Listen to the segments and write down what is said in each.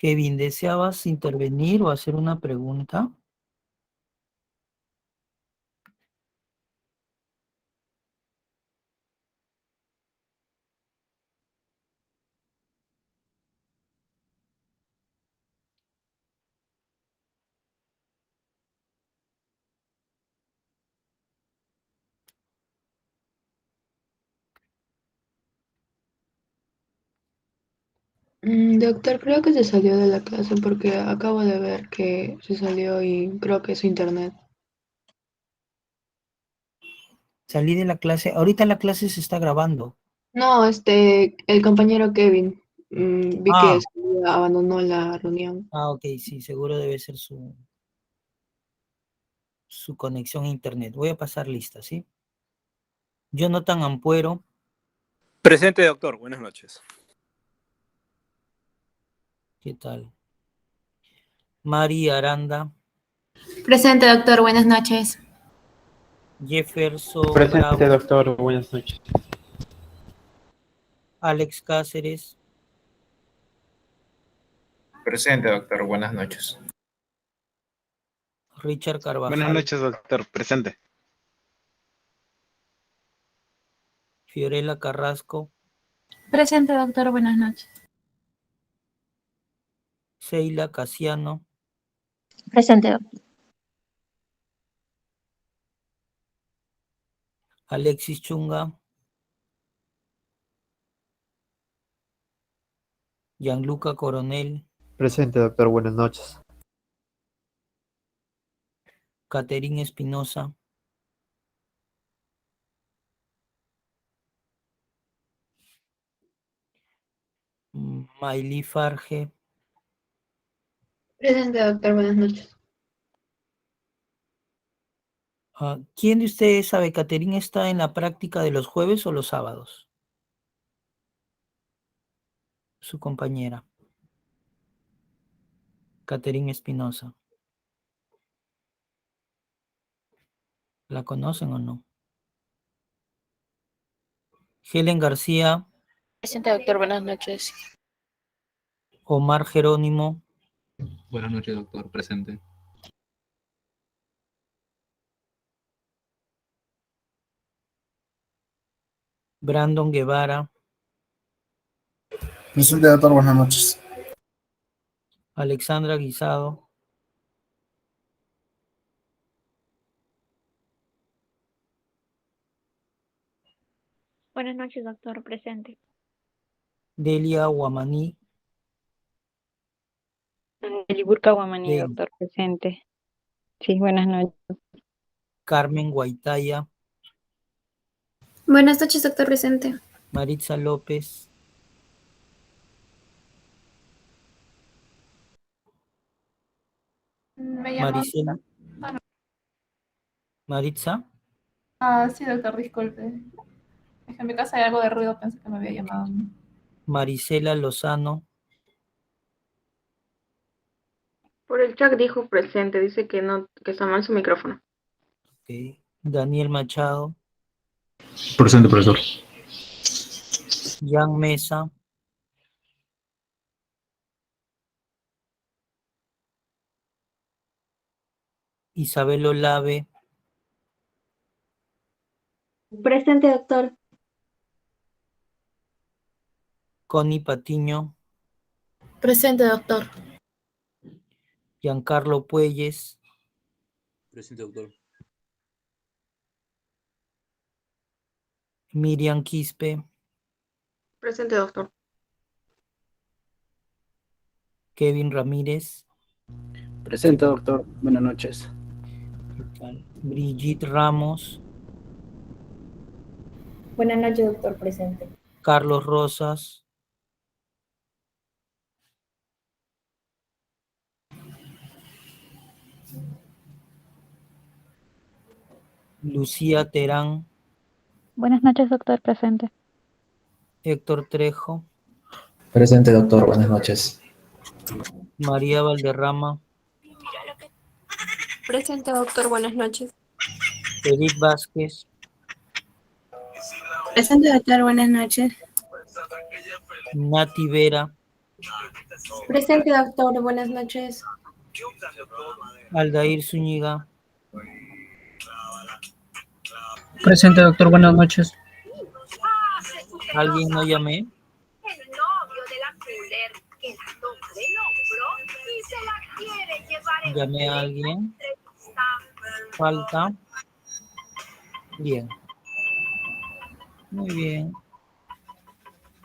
Kevin, ¿deseabas intervenir o hacer una pregunta? Doctor, creo que se salió de la clase porque acabo de ver que se salió y creo que es su internet. Salí de la clase. Ahorita la clase se está grabando. No, el compañero Kevin, vi que Ah, abandonó la reunión. ok, sí, seguro debe ser su conexión a internet. Voy a pasar lista, ¿sí? Jonathan Ampuero. Presente, doctor. Buenas noches. ¿Qué tal? Mari Aranda. Presente, doctor. Buenas noches. Jefferson Presente, Bravo. doctor. Buenas noches. Alex Cáceres. Presente, doctor. Buenas noches. Richard Buenas Carvajal. noches, doctor. Presente. Fiorella Carrasco. Presente, doctor. Buenas noches. Seila Casiano. Presente, doctor. Alexis Chunga. Gianluca Coronel. Presente, doctor. Buenas noches. Caterín Espinosa. Mailí Farge. Presente, doctor, buenas noches. ¿Quién de ustedes sabe, Caterín está en la práctica de los jueves o los sábados? Su compañera. Caterín Espinosa. ¿La conocen o no? Helen García. Presente, doctor. Buenas noches. Omar Jerónimo. Buenas noches, doctor. Presente. Brandon Guevara. Presente, doctor. Buenas noches. Alexandra Guisado. Buenas noches, doctor. Presente. Delia Guamaní. Eliburca Guamaní, doctor. Presente. Sí, buenas noches. Carmen Guaitaya. Buenas noches, doctor. Presente. Maritza López. Me llamo. Maricela. Maritza. Sí, doctor, disculpe. Es que en mi casa hay algo de ruido, pensé que me había llamado. Marisela Lozano. Por el chat dijo presente, dice que no, que está mal su micrófono. Okay. Daniel Machado. Presente, profesor. Jan Mesa. Isabel Olave. Presente, doctor. Connie Patiño. Presente, doctor. Giancarlo Puelles. Presente, doctor. Miriam Quispe. Presente, doctor. Kevin Ramírez. Presente, doctor. Buenas noches. Brigitte Ramos. Buenas noches, doctor. Presente. Carlos Rosas. Lucía Terán. Buenas noches, doctor. Presente. Héctor Trejo. Presente, doctor. Buenas noches. María Valderrama. Presente, doctor. Buenas noches. Edith Vázquez. Presente, doctor. Buenas noches. Nati Vera. Presente, doctor. Buenas noches. Aldair Zúñiga. Presente, doctor. Buenas noches. ¿Alguien no llamé? ¿Llamé a alguien? ¿Falta? Bien. Muy bien.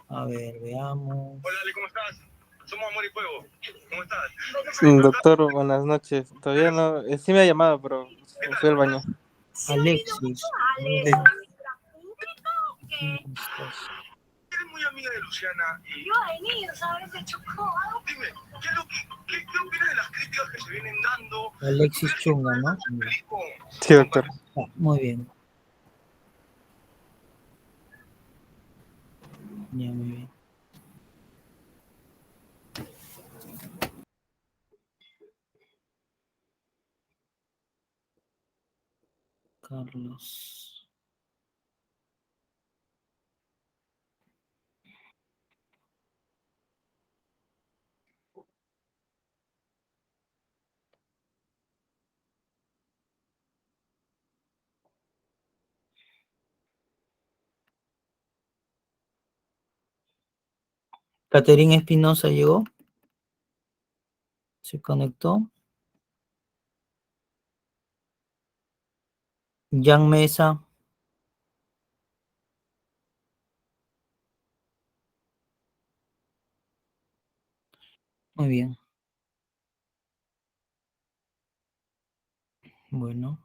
A ver, veamos. Hola, Ale, ¿cómo estás? Somos Amor y Fuego. ¿Cómo estás? Doctor, buenas noches. Todavía no, sí me ha llamado, pero fui al baño. Alexis. Eres muy amiga de Luciana y... Iba a venir, ¿sabes? Se chocó. Dime, ¿qué opinas de las críticas que se vienen dando? Alexis Chunga, ¿no? Sí, doctor. Muy bien. Ya, muy bien. Carlos. Caterina Espinosa llegó. Se conectó. Jan Mesa. Muy bien. Bueno.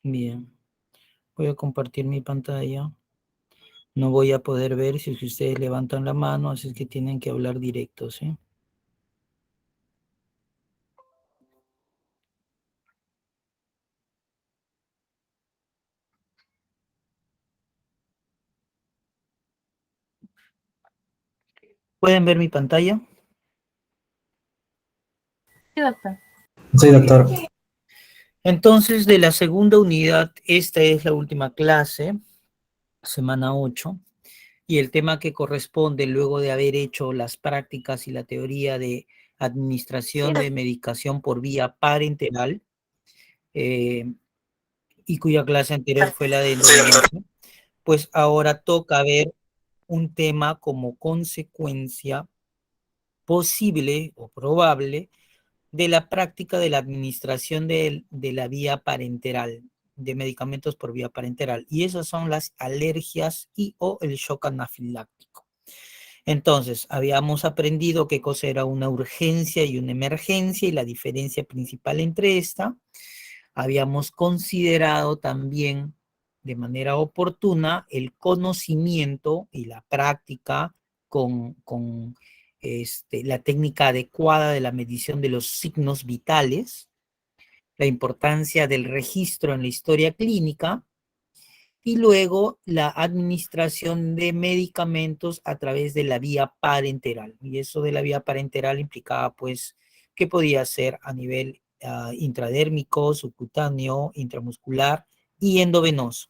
Bien. Voy a compartir mi pantalla. No voy a poder ver si ustedes levantan la mano, así es que tienen que hablar directo, ¿sí? ¿Pueden ver mi pantalla? Sí, doctor. Sí, doctor. Entonces, de la segunda unidad, esta es la última clase, semana 8, y el tema que corresponde luego de haber hecho las prácticas y la teoría de administración de medicación por vía parenteral, y cuya clase anterior fue la de endovenosa, pues ahora toca ver un tema como consecuencia posible o probable de la práctica de la administración de la vía parenteral, de medicamentos por vía parenteral, y esas son las alergias y o el shock anafiláctico. Entonces, habíamos aprendido qué cosa era una urgencia y una emergencia y la diferencia principal entre esta. Habíamos considerado también de manera oportuna el conocimiento y la práctica con la técnica adecuada de la medición de los signos vitales, la importancia del registro en la historia clínica y luego la administración de medicamentos a través de la vía parenteral. Y eso de la vía parenteral implicaba pues que podía ser a nivel intradérmico, subcutáneo, intramuscular y endovenoso.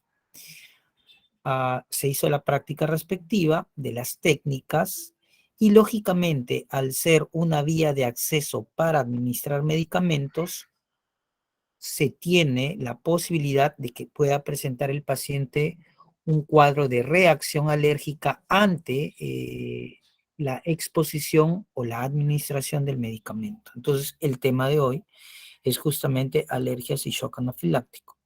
Se hizo la práctica respectiva de las técnicas y lógicamente al ser una vía de acceso para administrar medicamentos, se tiene la posibilidad de que pueda presentar el paciente un cuadro de reacción alérgica ante la exposición o la administración del medicamento. Entonces, el tema de hoy es justamente alergias y shock anafiláctico.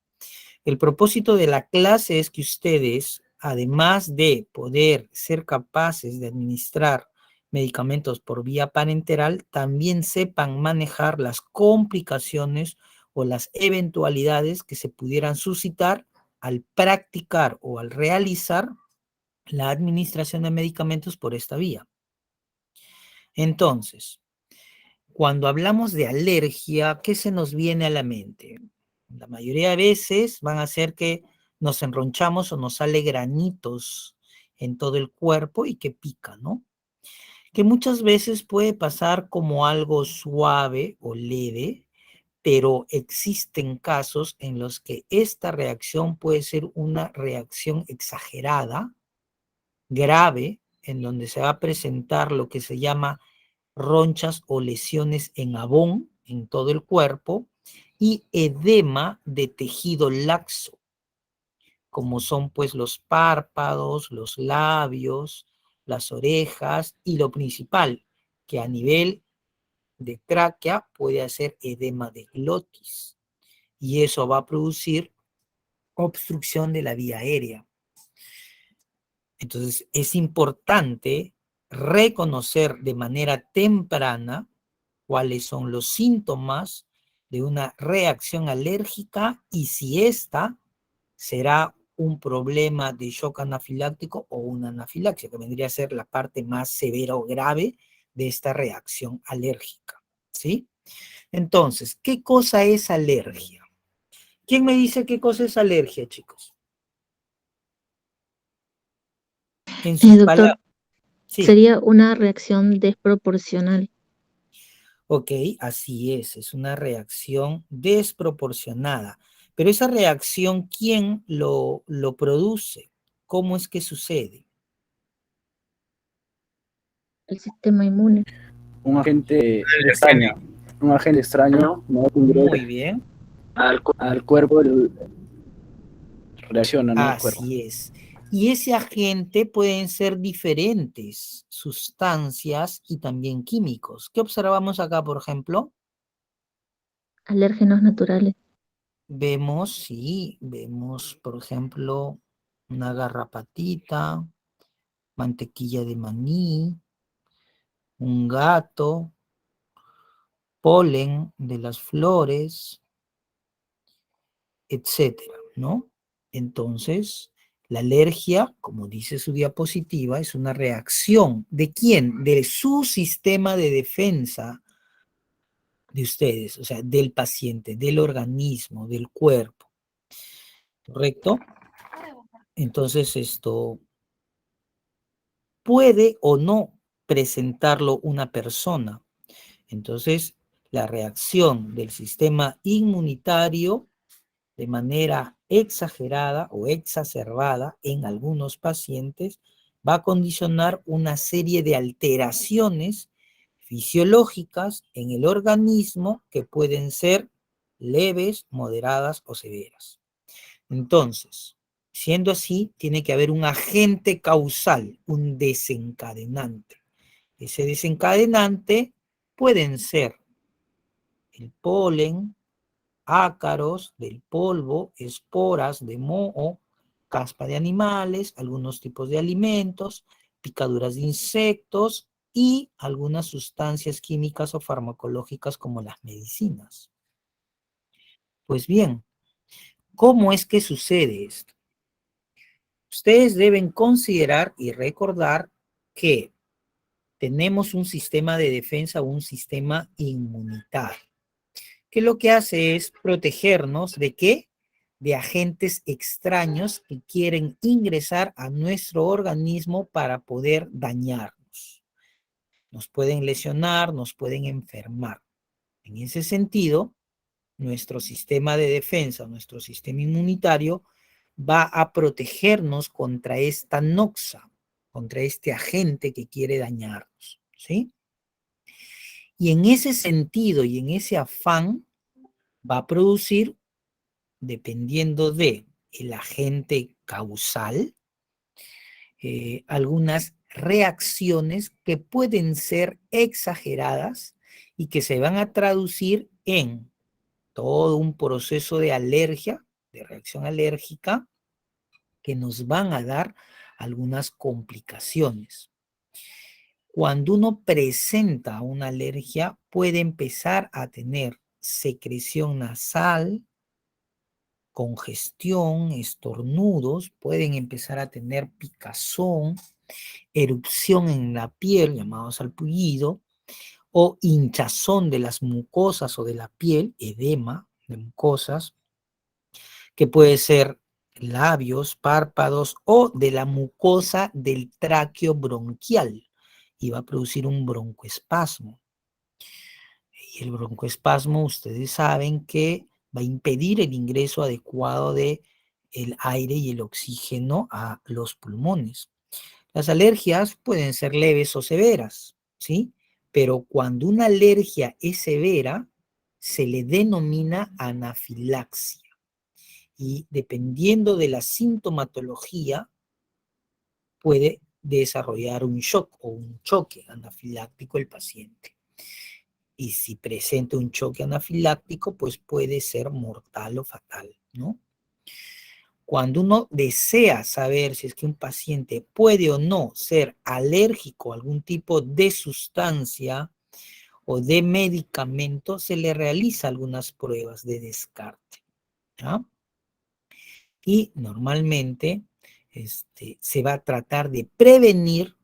El propósito de la clase es que ustedes, además de poder ser capaces de administrar medicamentos por vía parenteral, también sepan manejar las complicaciones o las eventualidades que se pudieran suscitar al practicar o al realizar la administración de medicamentos por esta vía. Entonces, cuando hablamos de alergia, ¿qué se nos viene a la mente? La mayoría de veces van a ser que nos enronchamos o nos sale granitos en todo el cuerpo y que pica, ¿no? Que muchas veces puede pasar como algo suave o leve, pero existen casos en los que esta reacción puede ser una reacción exagerada, grave, en donde se va a presentar lo que se llama ronchas o lesiones en abón en todo el cuerpo y edema de tejido laxo, como son pues los párpados, los labios, las orejas y lo principal, que a nivel de tráquea puede hacer edema de glotis y eso va a producir obstrucción de la vía aérea. Entonces es importante reconocer de manera temprana cuáles son los síntomas de una reacción alérgica y si esta será un problema de shock anafiláctico o una anafilaxia, que vendría a ser la parte más severa o grave de esta reacción alérgica, ¿sí? Entonces, ¿qué cosa es alergia? ¿Quién me dice qué cosa es alergia, chicos? En sus Doctor, palabras. Sí. sería una reacción desproporcional. Ok, así es una reacción desproporcionada. Pero esa reacción, ¿quién lo produce? ¿Cómo es que sucede? El sistema inmune. Un agente extraño. Un agente extraño no Muy bien. al cuerpo reacciona, ¿no? Así es. Y ese agente pueden ser diferentes sustancias y también químicos. ¿Qué observamos acá, por ejemplo? Alérgenos naturales. Vemos, sí, vemos, por ejemplo, una garrapatita, mantequilla de maní, un gato, polen de las flores, etcétera, ¿no? Entonces, la alergia, como dice su diapositiva, es una reacción. ¿De quién? De su sistema de defensa de ustedes, o sea, del paciente, del organismo, del cuerpo. ¿Correcto? Entonces, esto puede o no presentarlo una persona. Entonces, la reacción del sistema inmunitario de manera exagerada o exacerbada en algunos pacientes va a condicionar una serie de alteraciones fisiológicas en el organismo que pueden ser leves, moderadas o severas. Entonces, siendo así, tiene que haber un agente causal, un desencadenante. Ese desencadenante pueden ser el polen, ácaros del polvo, esporas de moho, caspa de animales, algunos tipos de alimentos, picaduras de insectos y algunas sustancias químicas o farmacológicas como las medicinas. Pues bien, ¿cómo es que sucede esto? Ustedes deben considerar y recordar que tenemos un sistema de defensa o un sistema inmunitario, que lo que hace es protegernos ¿de qué? De agentes extraños que quieren ingresar a nuestro organismo para poder dañarnos. Nos pueden lesionar, nos pueden enfermar. En ese sentido, nuestro sistema de defensa, nuestro sistema inmunitario, va a protegernos contra esta noxa, contra este agente que quiere dañarnos, ¿sí? Y en ese sentido y en ese afán va a producir, dependiendo de el agente causal, algunas reacciones que pueden ser exageradas y que se van a traducir en todo un proceso de alergia, de reacción alérgica, que nos van a dar algunas complicaciones. Cuando uno presenta una alergia, puede empezar a tener secreción nasal, congestión, estornudos, pueden empezar a tener picazón, erupción en la piel, llamado salpullido, o hinchazón de las mucosas o de la piel, edema de mucosas, que puede ser labios, párpados o de la mucosa del tráqueo bronquial y va a producir un broncoespasmo. Y el broncoespasmo, ustedes saben que va a impedir el ingreso adecuado de el aire y el oxígeno a los pulmones. Las alergias pueden ser leves o severas, ¿sí? Pero cuando una alergia es severa, se le denomina anafilaxia. Y dependiendo de la sintomatología, puede desarrollar un shock o un choque anafiláctico el paciente. Y si presenta un choque anafiláctico, pues puede ser mortal o fatal, ¿no? Cuando uno desea saber si es que un paciente puede o no ser alérgico a algún tipo de sustancia o de medicamento, se le realiza algunas pruebas de descarte, ¿ya? Y normalmente se va a tratar de prevenir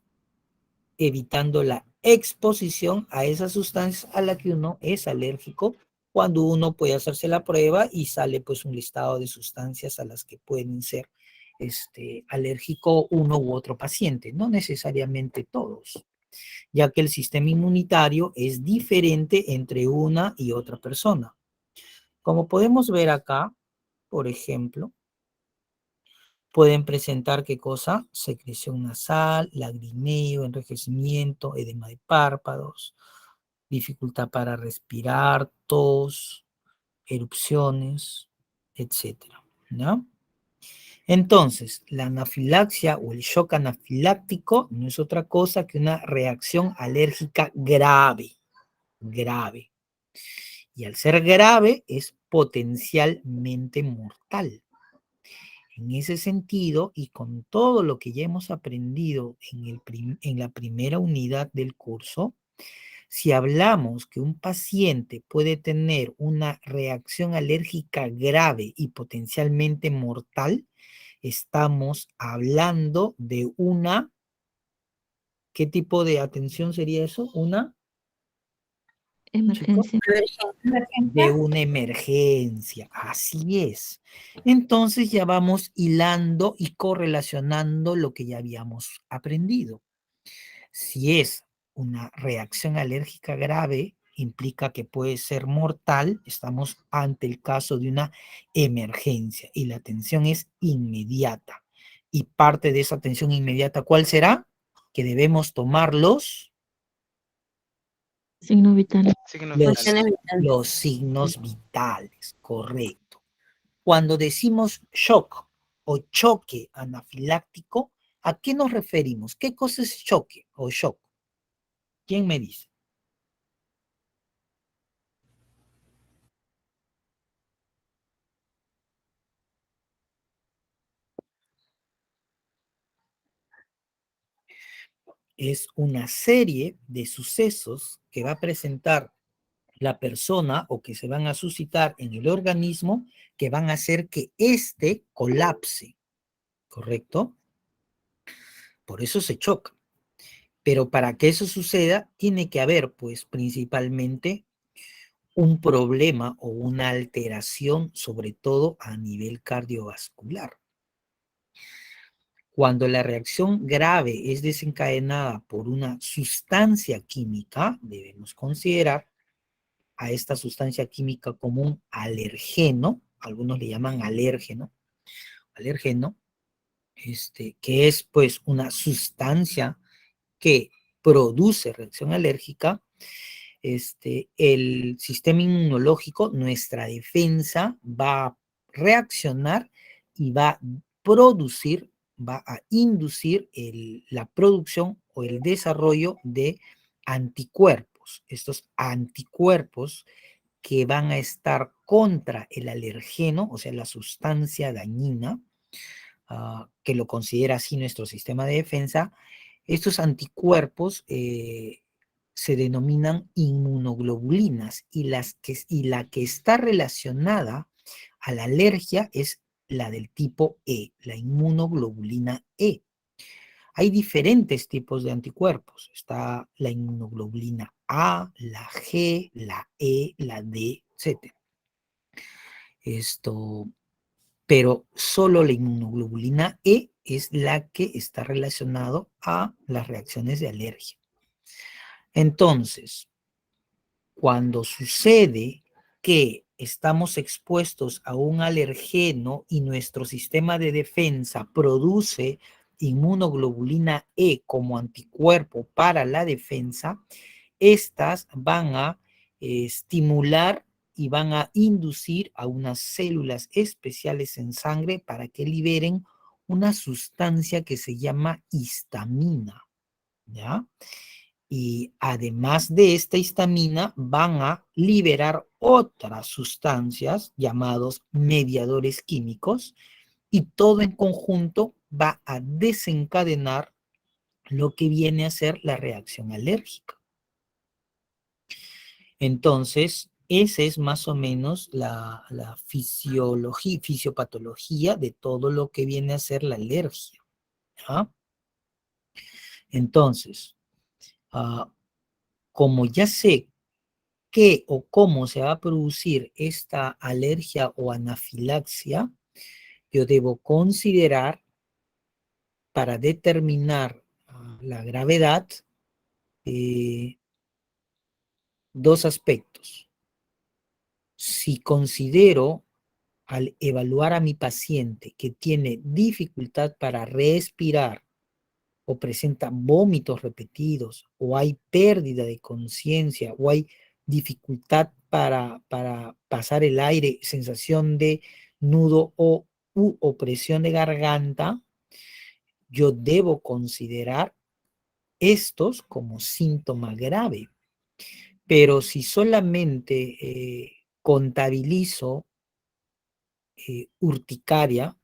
evitando la exposición a esas sustancias a la que uno es alérgico, cuando uno puede hacerse la prueba y sale pues un listado de sustancias a las que pueden ser alérgico uno u otro paciente, no necesariamente todos, ya que el sistema inmunitario es diferente entre una y otra persona. Como podemos ver acá, por ejemplo, pueden presentar, ¿qué cosa? Secreción nasal, lagrimeo, enrojecimiento, edema de párpados, dificultad para respirar, tos, erupciones, etc. ¿No? Entonces, la anafilaxia o el shock anafiláctico no es otra cosa que una reacción alérgica grave, grave. Y al ser grave es potencialmente mortal. En ese sentido, y con todo lo que ya hemos aprendido en la primera unidad del curso, si hablamos que un paciente puede tener una reacción alérgica grave y potencialmente mortal, estamos hablando de una, ¿qué tipo de atención sería eso? ¿Una? Emergencia. De una emergencia, así es. Entonces ya vamos hilando y correlacionando lo que ya habíamos aprendido. Si es una reacción alérgica grave, implica que puede ser mortal, estamos ante el caso de una emergencia y la atención es inmediata. Y parte de esa atención inmediata, ¿cuál será? Que debemos tomarlos. Signos vitales. Los signos vitales, correcto. Cuando decimos shock o choque anafiláctico, ¿a qué nos referimos? ¿Qué cosa es choque o shock? ¿Quién me dice? Es una serie de sucesos que va a presentar la persona o que se van a suscitar en el organismo que van a hacer que éste colapse, ¿correcto? Por eso se choca. Pero para que eso suceda, tiene que haber, pues, principalmente un problema o una alteración, sobre todo a nivel cardiovascular. Cuando la reacción grave es desencadenada por una sustancia química, debemos considerar a esta sustancia química como un alergeno, algunos le llaman alérgeno, que es pues una sustancia que produce reacción alérgica. El sistema inmunológico, nuestra defensa, va a reaccionar y va a producir, va a inducir la producción o el desarrollo de anticuerpos. Estos anticuerpos que van a estar contra el alergeno, o sea, la sustancia dañina, que lo considera así nuestro sistema de defensa. Estos anticuerpos se denominan inmunoglobulinas y la que está relacionada a la alergia es la del tipo E, la inmunoglobulina E. Hay diferentes tipos de anticuerpos. Está la inmunoglobulina A, la G, la E, la D, etc. Pero solo la inmunoglobulina E es la que está relacionada a las reacciones de alergia. Entonces, cuando sucede que estamos expuestos a un alergeno y nuestro sistema de defensa produce inmunoglobulina E como anticuerpo para la defensa, estas van a estimular y van a inducir a unas células especiales en sangre para que liberen una sustancia que se llama histamina, ¿ya? Y además de esta histamina, van a liberar otras sustancias llamados mediadores químicos y todo en conjunto va a desencadenar lo que viene a ser la reacción alérgica. Entonces, esa es más o menos la fisiología, fisiopatología de todo lo que viene a ser la alergia, ¿ya? Entonces, como ya sé qué o cómo se va a producir esta alergia o anafilaxia, yo debo considerar para determinar la gravedad dos aspectos. Si considero al evaluar a mi paciente que tiene dificultad para respirar o presenta vómitos repetidos o hay pérdida de conciencia o hay dificultad para pasar el aire, sensación de nudo u opresión de garganta, yo debo considerar estos como síntoma grave. Pero si solamente contabilizo urticaria,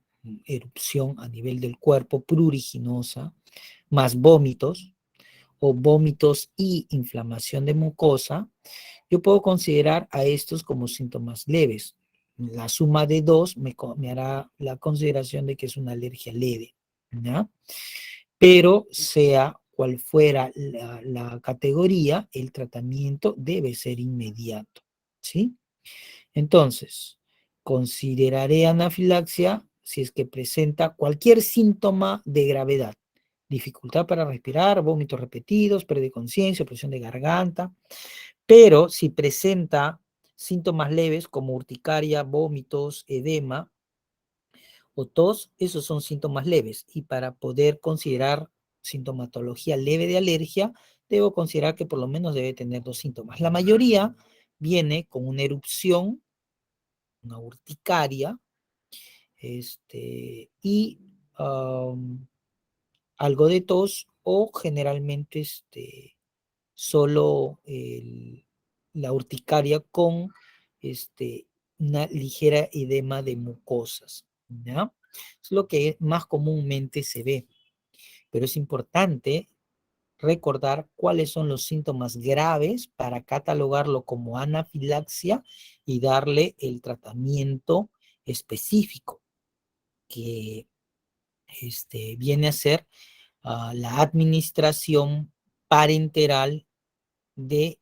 erupción a nivel del cuerpo pruriginosa, más vómitos o vómitos y inflamación de mucosa, yo puedo considerar a estos como síntomas leves. La suma de dos me hará la consideración de que es una alergia leve, ¿ya? Pero sea cual fuera la categoría, el tratamiento debe ser inmediato, ¿sí? Entonces, consideraré anafilaxia si es que presenta cualquier síntoma de gravedad. Dificultad para respirar, vómitos repetidos, pérdida de conciencia, opresión de garganta. Pero si presenta síntomas leves como urticaria, vómitos, edema o tos, esos son síntomas leves. Y para poder considerar sintomatología leve de alergia, debo considerar que por lo menos debe tener dos síntomas. La mayoría viene con una erupción, una urticaria, y algo de tos o generalmente solo la urticaria con una ligera edema de mucosas, ¿ya? Es lo que más comúnmente se ve, pero es importante recordar cuáles son los síntomas graves para catalogarlo como anafilaxia y darle el tratamiento específico que viene a ser la administración parenteral de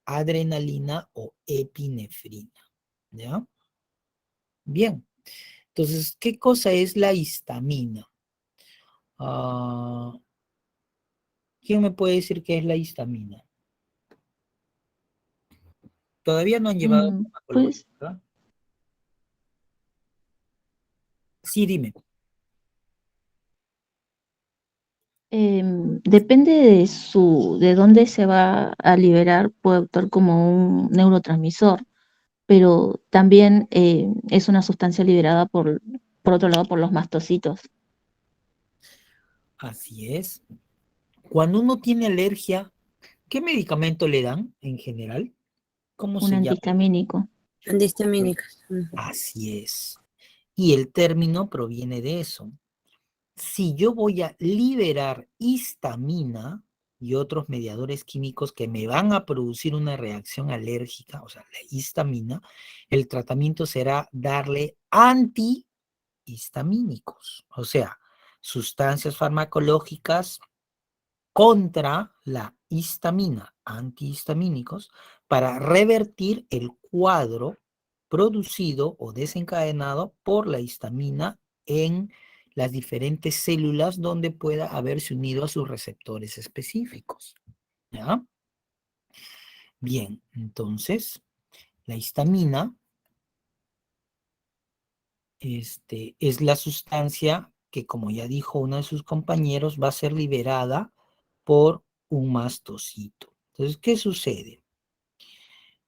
adrenalina o epinefrina, ¿ya? Bien, entonces, ¿qué cosa es la histamina? ¿Quién me puede decir qué es la histamina? Todavía no han llevado Pues ¿verdad? Sí, dime. depende de dónde se va a liberar, puede actuar como un neurotransmisor, pero también es una sustancia liberada por otro lado por los mastocitos. Así es. Cuando uno tiene alergia, ¿qué medicamento le dan en general? ¿Cómo Un se llama? antihistamínico. Antihistamínicos. Así es. Y el término proviene de eso. Si yo voy a liberar histamina y otros mediadores químicos que me van a producir una reacción alérgica, o sea, la histamina, el tratamiento será darle antihistamínicos, o sea, sustancias farmacológicas contra la histamina, antihistamínicos, para revertir el cuadro producido o desencadenado por la histamina en las diferentes células donde pueda haberse unido a sus receptores específicos, ¿ya? Bien, entonces, la histamina es la sustancia que, como ya dijo uno de sus compañeros, va a ser liberada por un mastocito. Entonces, ¿qué sucede?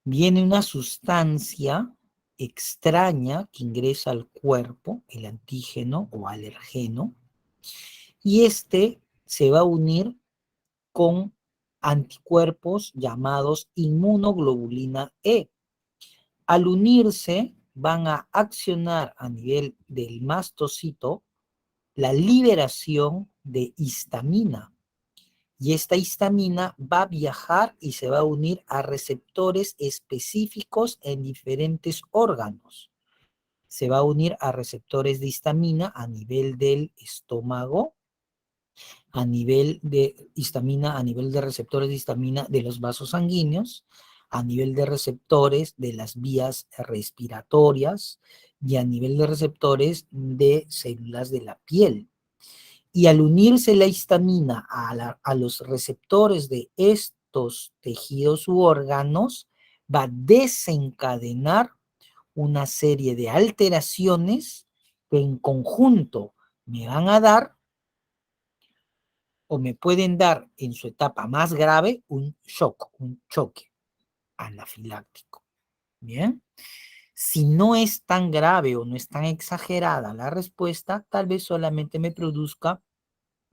Viene una sustancia extraña que ingresa al cuerpo, el antígeno o alergeno, y se va a unir con anticuerpos llamados inmunoglobulina E. Al unirse, van a accionar a nivel del mastocito la liberación de histamina. Y esta histamina va a viajar y se va a unir a receptores específicos en diferentes órganos. Se va a unir a receptores de histamina a nivel del estómago, a nivel de histamina, a nivel de receptores de histamina de los vasos sanguíneos, a nivel de receptores de las vías respiratorias y a nivel de receptores de células de la piel. Y al unirse la histamina a los receptores de estos tejidos u órganos, va a desencadenar una serie de alteraciones que en conjunto me van a dar o me pueden dar en su etapa más grave un shock, un choque anafiláctico. Bien. Si no es tan grave o no es tan exagerada la respuesta, tal vez solamente me produzca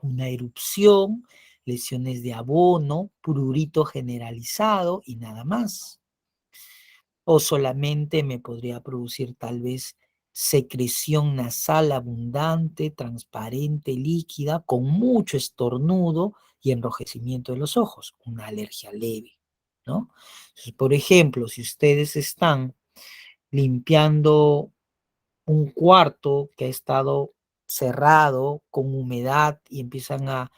una erupción, lesiones de abono, prurito generalizado y nada más. O solamente me podría producir tal vez secreción nasal abundante, transparente, líquida, con mucho estornudo y enrojecimiento de los ojos, una alergia leve, ¿no? Entonces, por ejemplo, si ustedes están limpiando un cuarto que ha estado cerrado con humedad y empiezan a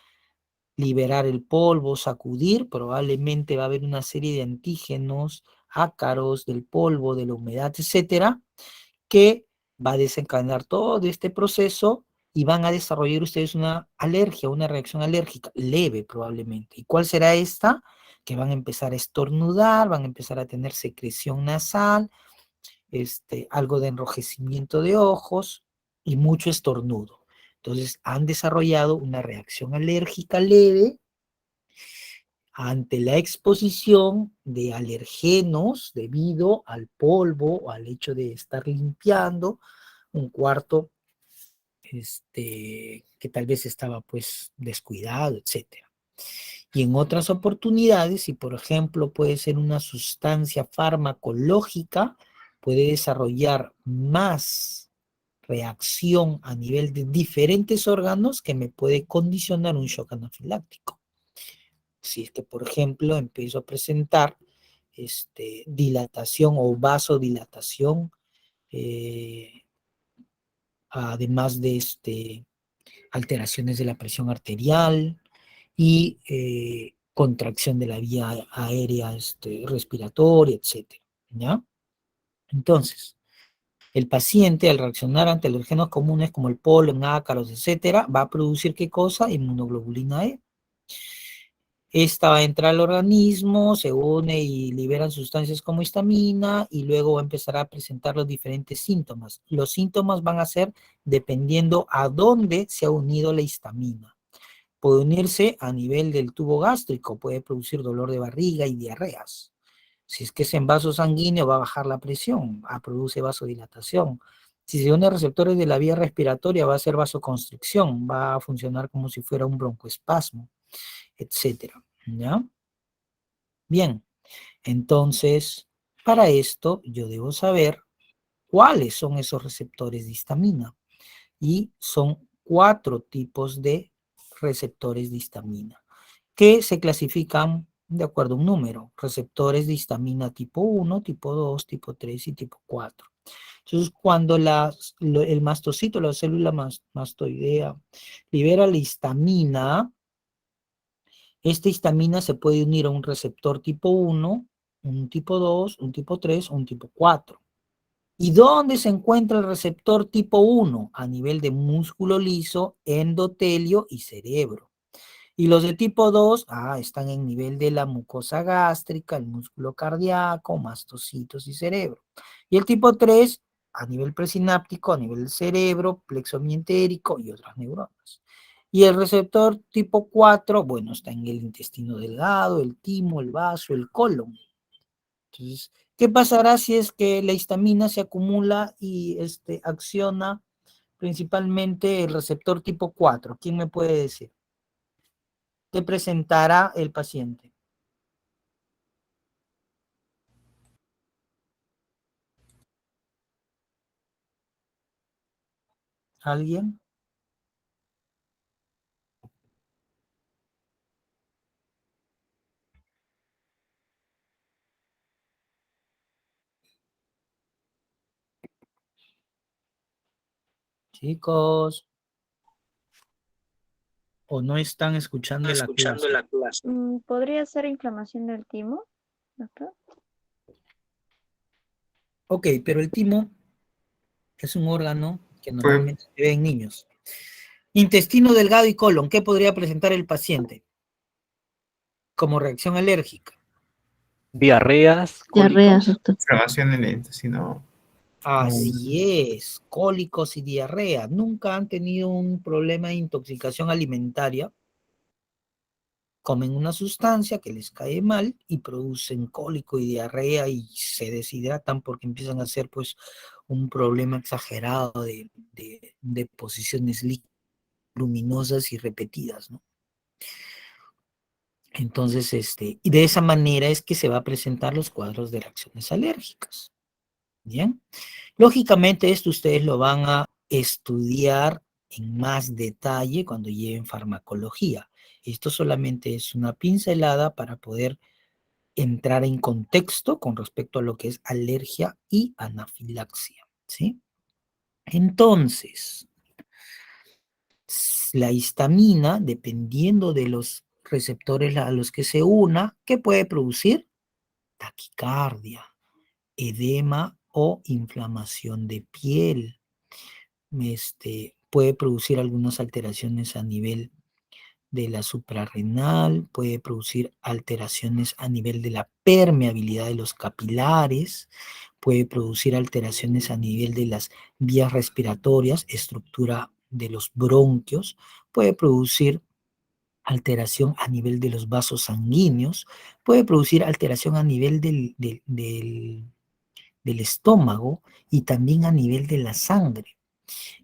liberar el polvo, sacudir, probablemente va a haber una serie de antígenos, ácaros del polvo, de la humedad, etcétera, que va a desencadenar todo este proceso y van a desarrollar ustedes una alergia, una reacción alérgica leve probablemente. ¿Y cuál será esta? Que van a empezar a estornudar, van a empezar a tener secreción nasal, algo de enrojecimiento de ojos y mucho estornudo. Entonces han desarrollado una reacción alérgica leve ante la exposición de alergenos debido al polvo o al hecho de estar limpiando un cuarto que tal vez estaba pues descuidado, etc. Y en otras oportunidades, si por ejemplo puede ser una sustancia farmacológica, puede desarrollar más reacción a nivel de diferentes órganos que me puede condicionar un shock anafiláctico. Si es que, por ejemplo, empiezo a presentar dilatación o vasodilatación, además de alteraciones de la presión arterial y contracción de la vía aérea respiratoria, etc. ¿Ya? Entonces, el paciente, al reaccionar ante alergenos comunes como el polen, ácaros, etcétera, va a producir ¿qué cosa? Inmunoglobulina E. Esta va a entrar al organismo, se une y liberan sustancias como histamina y luego va a empezar a presentar los diferentes síntomas. Los síntomas van a ser dependiendo a dónde se ha unido la histamina. Puede unirse a nivel del tubo gástrico, puede producir dolor de barriga y diarreas. Si es que es en vaso sanguíneo, va a bajar la presión, produce vasodilatación. Si se une a receptores de la vía respiratoria, va a hacer vasoconstricción, va a funcionar como si fuera un broncoespasmo, etcétera. ¿Ya? Bien, entonces, para esto yo debo saber cuáles son esos receptores de histamina. Y son 4 tipos de receptores de histamina, que se clasifican de acuerdo a un número. Receptores de histamina tipo 1, tipo 2, tipo 3 y tipo 4. Entonces, cuando el mastocito, la célula mastoidea, libera la histamina, esta histamina se puede unir a un receptor tipo 1, un tipo 2, un tipo 3 o un tipo 4. ¿Y dónde se encuentra el receptor tipo 1? A nivel de músculo liso, endotelio y cerebro. Y los de tipo 2, están en nivel de la mucosa gástrica, el músculo cardíaco, mastocitos y cerebro. Y el tipo 3, a nivel presináptico, a nivel del cerebro, plexo mientérico y otras neuronas. Y el receptor tipo 4, bueno, está en el intestino delgado, el timo, el vaso, el colon. Entonces, ¿qué pasará si es que la histamina se acumula y acciona principalmente el receptor tipo 4? ¿Quién me puede decir? ¿Qué presentará el paciente? ¿Alguien? Chicos, ¿o no están escuchando la clase? ¿Podría ser inflamación del timo, doctor? Ok, pero el timo es un órgano que Fue normalmente se ve en niños. Intestino delgado y colon, ¿qué podría presentar el paciente como reacción alérgica? Diarreas, Diarreas, cólicos. doctor. inflamación en el intestino. Así es, cólicos y diarrea. ¿Nunca han tenido un problema de intoxicación alimentaria? Comen una sustancia que les cae mal y producen cólico y diarrea y se deshidratan porque empiezan a hacer pues un problema exagerado de posiciones luminosas y repetidas, ¿no? Entonces, y de esa manera es que se va a presentar los cuadros de reacciones alérgicas. Bien. Lógicamente esto ustedes lo van a estudiar en más detalle cuando lleven farmacología. Esto solamente es una pincelada para poder entrar en contexto con respecto a lo que es alergia y anafilaxia, ¿sí? Entonces, la histamina, dependiendo de los receptores a los que se una, ¿qué puede producir? Taquicardia, edema o inflamación de piel. Puede producir algunas alteraciones a nivel de la suprarrenal, puede producir alteraciones a nivel de la permeabilidad de los capilares, puede producir alteraciones a nivel de las vías respiratorias, estructura de los bronquios, puede producir alteración a nivel de los vasos sanguíneos, puede producir alteración a nivel del estómago y también a nivel de la sangre.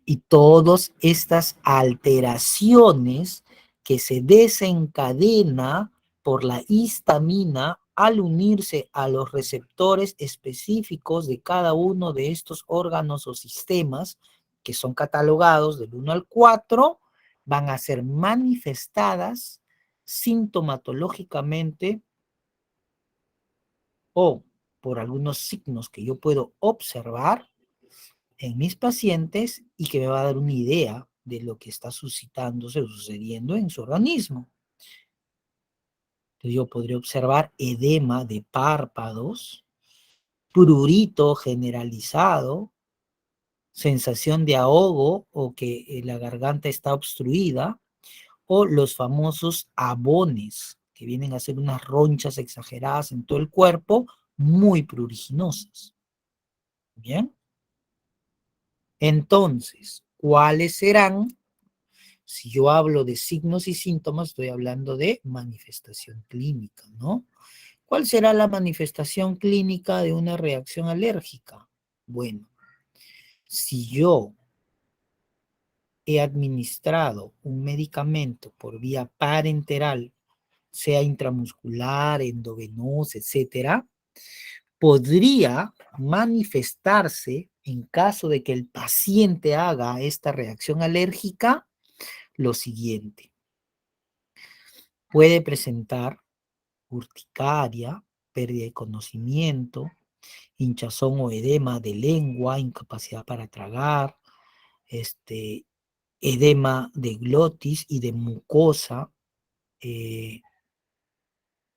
Y todas estas alteraciones que se desencadena por la histamina al unirse a los receptores específicos de cada uno de estos órganos o sistemas que son catalogados del 1 al 4, van a ser manifestadas sintomatológicamente o por algunos signos que yo puedo observar en mis pacientes y que me va a dar una idea de lo que está suscitándose o sucediendo en su organismo. Entonces yo podría observar edema de párpados, prurito generalizado, sensación de ahogo o que la garganta está obstruida, o los famosos abones, que vienen a ser unas ronchas exageradas en todo el cuerpo, muy pruriginosas. ¿Bien? Entonces, ¿cuáles serán? Si yo hablo de signos y síntomas, estoy hablando de manifestación clínica, ¿no? ¿Cuál será la manifestación clínica de una reacción alérgica? Bueno, si yo he administrado un medicamento por vía parenteral, sea intramuscular, endovenosa, etcétera, podría manifestarse en caso de que el paciente haga esta reacción alérgica lo siguiente. Puede presentar urticaria, pérdida de conocimiento, hinchazón o edema de lengua, incapacidad para tragar, edema de glotis y de mucosa,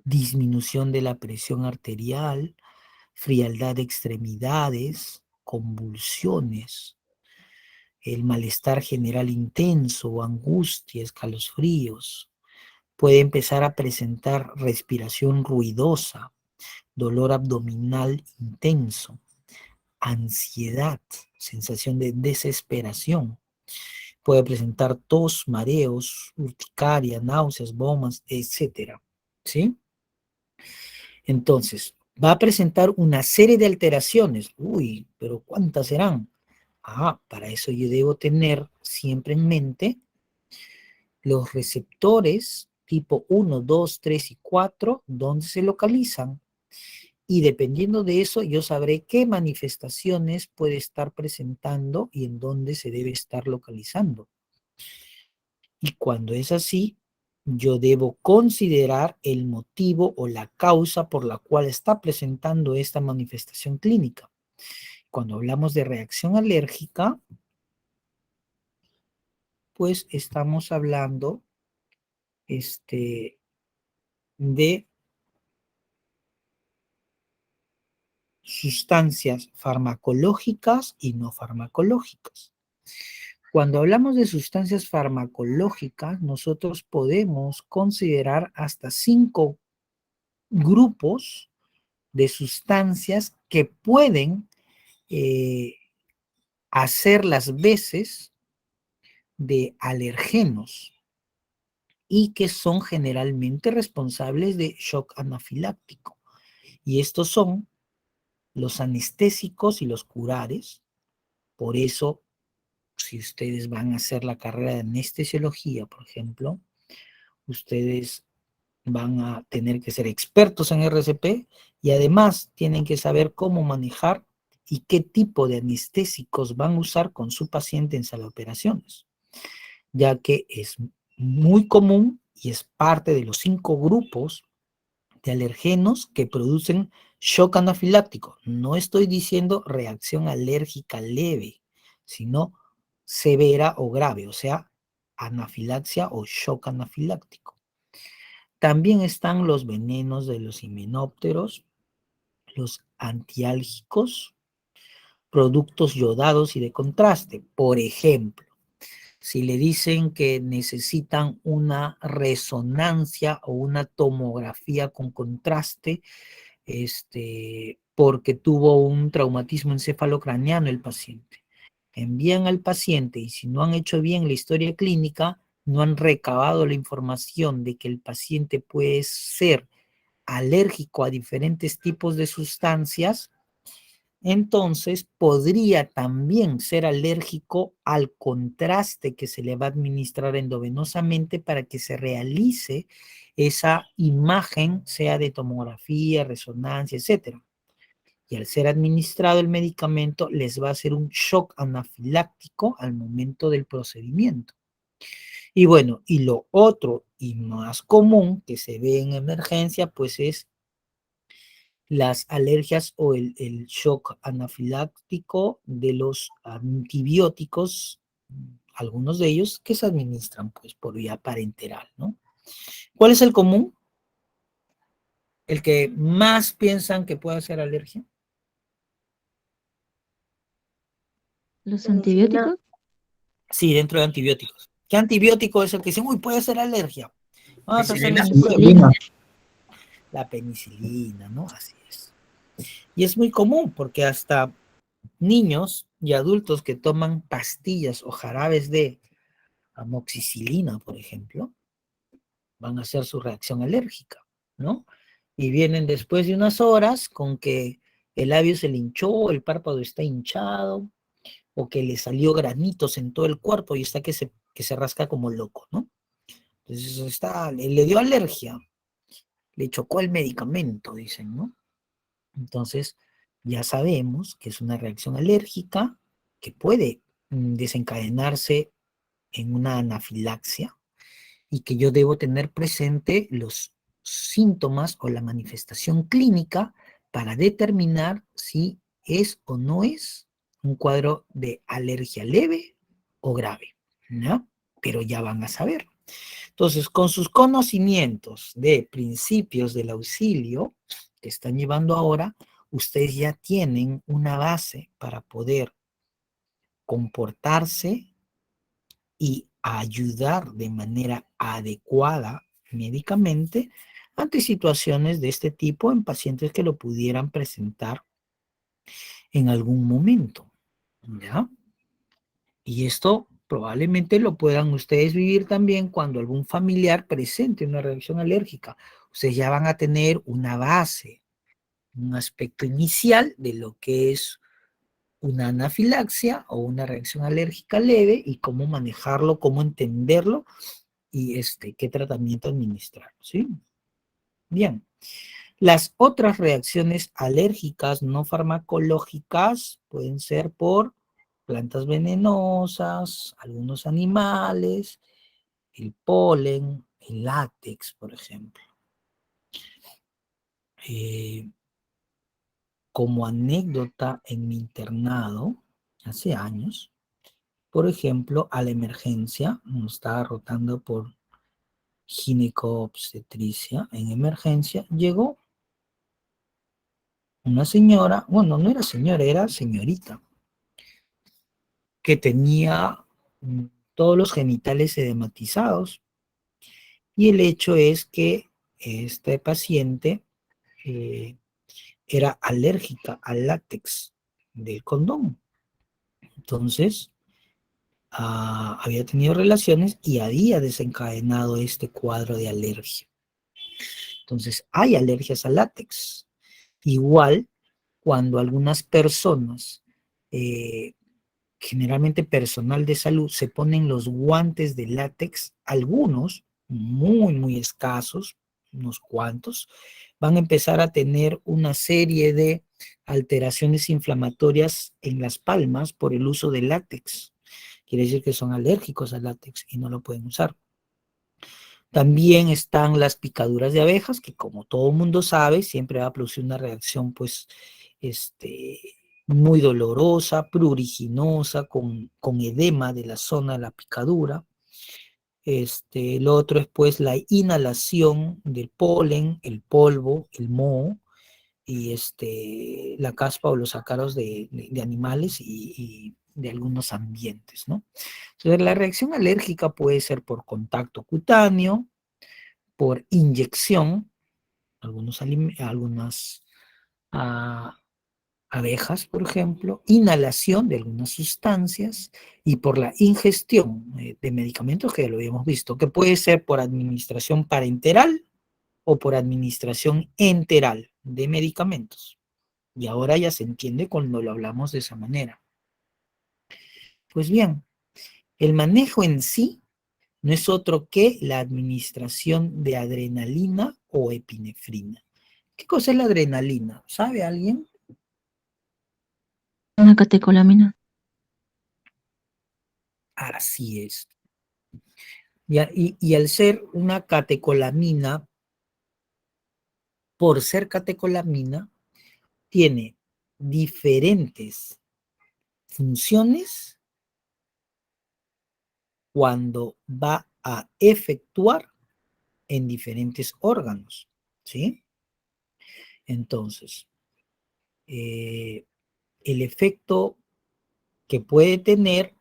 disminución de la presión arterial, frialdad de extremidades, convulsiones, el malestar general intenso, angustia, escalofríos, puede empezar a presentar respiración ruidosa, dolor abdominal intenso, ansiedad, sensación de desesperación. Puede presentar tos, mareos, urticaria, náuseas, vomitos, etc. ¿Sí? Entonces, va a presentar una serie de alteraciones. Uy, pero ¿cuántas serán? Para eso yo debo tener siempre en mente los receptores tipo 1, 2, 3 y 4, dónde se localizan. Y dependiendo de eso, yo sabré qué manifestaciones puede estar presentando y en dónde se debe estar localizando. Y cuando es así, yo debo considerar el motivo o la causa por la cual está presentando esta manifestación clínica. Cuando hablamos de reacción alérgica, pues estamos hablando de sustancias farmacológicas y no farmacológicas. Cuando hablamos de sustancias farmacológicas, nosotros podemos considerar hasta 5 grupos de sustancias que pueden hacer las veces de alergenos y que son generalmente responsables de shock anafiláctico. Y estos son los anestésicos y los curares. Por eso, si ustedes van a hacer la carrera de anestesiología, por ejemplo, ustedes van a tener que ser expertos en RCP y además tienen que saber cómo manejar y qué tipo de anestésicos van a usar con su paciente en sala de operaciones, ya que es muy común y es parte de los 5 grupos de alergenos que producen shock anafiláctico. No estoy diciendo reacción alérgica leve, sino severa o grave, o sea, anafilaxia o shock anafiláctico. También están los venenos de los himenópteros, los antiálgicos, productos yodados y de contraste. Por ejemplo, si le dicen que necesitan una resonancia o una tomografía con contraste, porque tuvo un traumatismo encefalocraniano el paciente. Envían al paciente y si no han hecho bien la historia clínica, no han recabado la información de que el paciente puede ser alérgico a diferentes tipos de sustancias, entonces podría también ser alérgico al contraste que se le va a administrar endovenosamente para que se realice esa imagen, sea de tomografía, resonancia, etc. Y al ser administrado el medicamento, les va a hacer un shock anafiláctico al momento del procedimiento. Y bueno, y lo otro y más común que se ve en emergencia, pues es las alergias o el shock anafiláctico de los antibióticos, algunos de ellos que se administran pues por vía parenteral, ¿no? ¿Cuál es el común? El que más piensan que puede hacer alergia. ¿Los antibióticos? Sí, dentro de antibióticos. ¿Qué antibiótico es el que dice, uy, puede ser alergia? Vamos a hacerle su prueba. Penicilina. La penicilina, ¿no? Así es. Y es muy común porque hasta niños y adultos que toman pastillas o jarabes de amoxicilina, por ejemplo, van a hacer su reacción alérgica, ¿no? Y vienen después de unas horas con que el labio se le hinchó, el párpado está hinchado, o que le salió granitos en todo el cuerpo y está que se rasca como loco, ¿no? Entonces le dio alergia, le chocó el medicamento, dicen, ¿no? Entonces, ya sabemos que es una reacción alérgica que puede desencadenarse en una anafilaxia y que yo debo tener presente los síntomas o la manifestación clínica para determinar si es o no es un cuadro de alergia leve o grave, ¿no? Pero ya van a saber. Entonces, con sus conocimientos de principios del auxilio que están llevando ahora, ustedes ya tienen una base para poder comportarse y ayudar de manera adecuada, médicamente ante situaciones de este tipo en pacientes que lo pudieran presentar en algún momento, ¿ya? Y esto probablemente lo puedan ustedes vivir también cuando algún familiar presente una reacción alérgica. Ustedes ya van a tener una base, un aspecto inicial de lo que es una anafilaxia o una reacción alérgica leve y cómo manejarlo, cómo entenderlo y qué tratamiento administrar, ¿sí? Bien. Las otras reacciones alérgicas no farmacológicas pueden ser por plantas venenosas, algunos animales, el polen, el látex, por ejemplo. Como anécdota en mi internado, hace años, por ejemplo, a la emergencia, nos estaba rotando por gineco-obstetricia, en emergencia, llegó una señora, bueno, no era señora, era señorita, que tenía todos los genitales edematizados. Y el hecho es que este paciente era alérgica al látex del condón. Entonces, había tenido relaciones y había desencadenado este cuadro de alergia. Entonces, hay alergias al látex. Igual, cuando algunas personas, generalmente personal de salud, se ponen los guantes de látex, algunos, muy escasos, unos cuantos, van a empezar a tener una serie de alteraciones inflamatorias en las palmas por el uso de látex. Quiere decir que son alérgicos al látex y no lo pueden usar. También están las picaduras de abejas, que como todo mundo sabe, siempre va a producir una reacción, pues, muy dolorosa, pruriginosa, con edema de la zona de la picadura. Lo otro es, pues, la inhalación del polen, el polvo, el moho, y la caspa o los ácaros de animales y de algunos ambientes, ¿no? Entonces, la reacción alérgica puede ser por contacto cutáneo, por inyección, algunas abejas, por ejemplo, inhalación de algunas sustancias y por la ingestión de medicamentos, que ya lo habíamos visto, que puede ser por administración parenteral o por administración enteral de medicamentos. Y ahora ya se entiende cuando lo hablamos de esa manera. Pues bien, el manejo en sí no es otro que la administración de adrenalina o epinefrina. ¿Qué cosa es la adrenalina? ¿Sabe alguien? Una catecolamina. Así es. Y al ser una catecolamina, por ser catecolamina, tiene diferentes funciones cuando va a efectuar en diferentes órganos, ¿sí? Entonces, el efecto que puede tener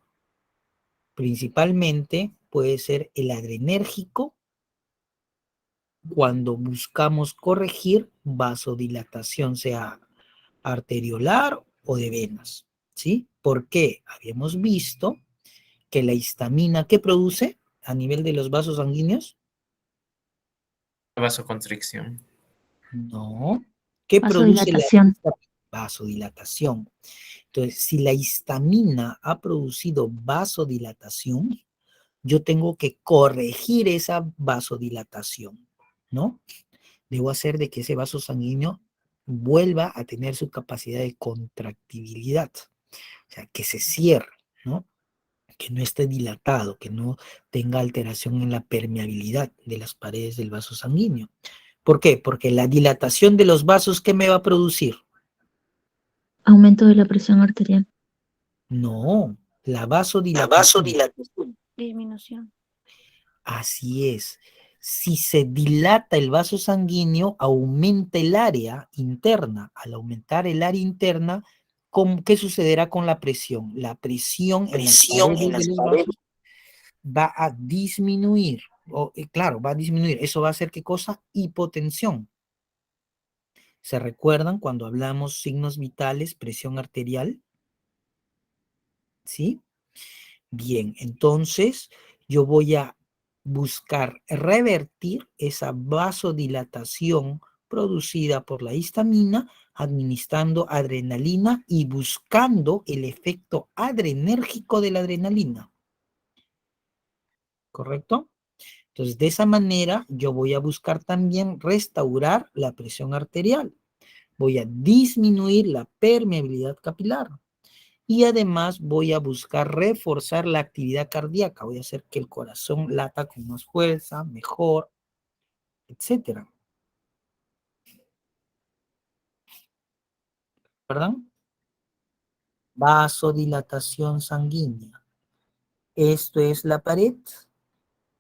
principalmente puede ser el adrenérgico cuando buscamos corregir vasodilatación, sea arteriolar o de venas, ¿sí? ¿Por qué? Habíamos visto que la histamina, ¿qué produce a nivel de los vasos sanguíneos? Vasoconstricción. No. ¿Qué produce la vasodilatación? Entonces, si la histamina ha producido vasodilatación, yo tengo que corregir esa vasodilatación, ¿no? Debo hacer de que ese vaso sanguíneo vuelva a tener su capacidad de contractibilidad, o sea, que se cierre, ¿no? Que no esté dilatado, que no tenga alteración en la permeabilidad de las paredes del vaso sanguíneo. ¿Por qué? Porque la dilatación de los vasos, ¿qué me va a producir? Aumento de la presión arterial. No, la vasodilatación. Disminución. Así es. Si se dilata el vaso sanguíneo, aumenta el área interna. Al aumentar el área interna, ¿qué sucederá con la presión? La presión en las paredes de los vasos va a disminuir. claro, va a disminuir. Eso va a hacer, ¿qué cosa? Hipotensión. ¿Se recuerdan cuando hablamos signos vitales, presión arterial? ¿Sí? Bien, entonces yo voy a buscar revertir esa vasodilatación producida por la histamina, administrando adrenalina y buscando el efecto adrenérgico de la adrenalina. ¿Correcto? Entonces, de esa manera, yo voy a buscar también restaurar la presión arterial. Voy a disminuir la permeabilidad capilar. Y además voy a buscar reforzar la actividad cardíaca. Voy a hacer que el corazón lata con más fuerza, mejor, etcétera. ¿Perdón? Vasodilatación sanguínea. Esto es la pared.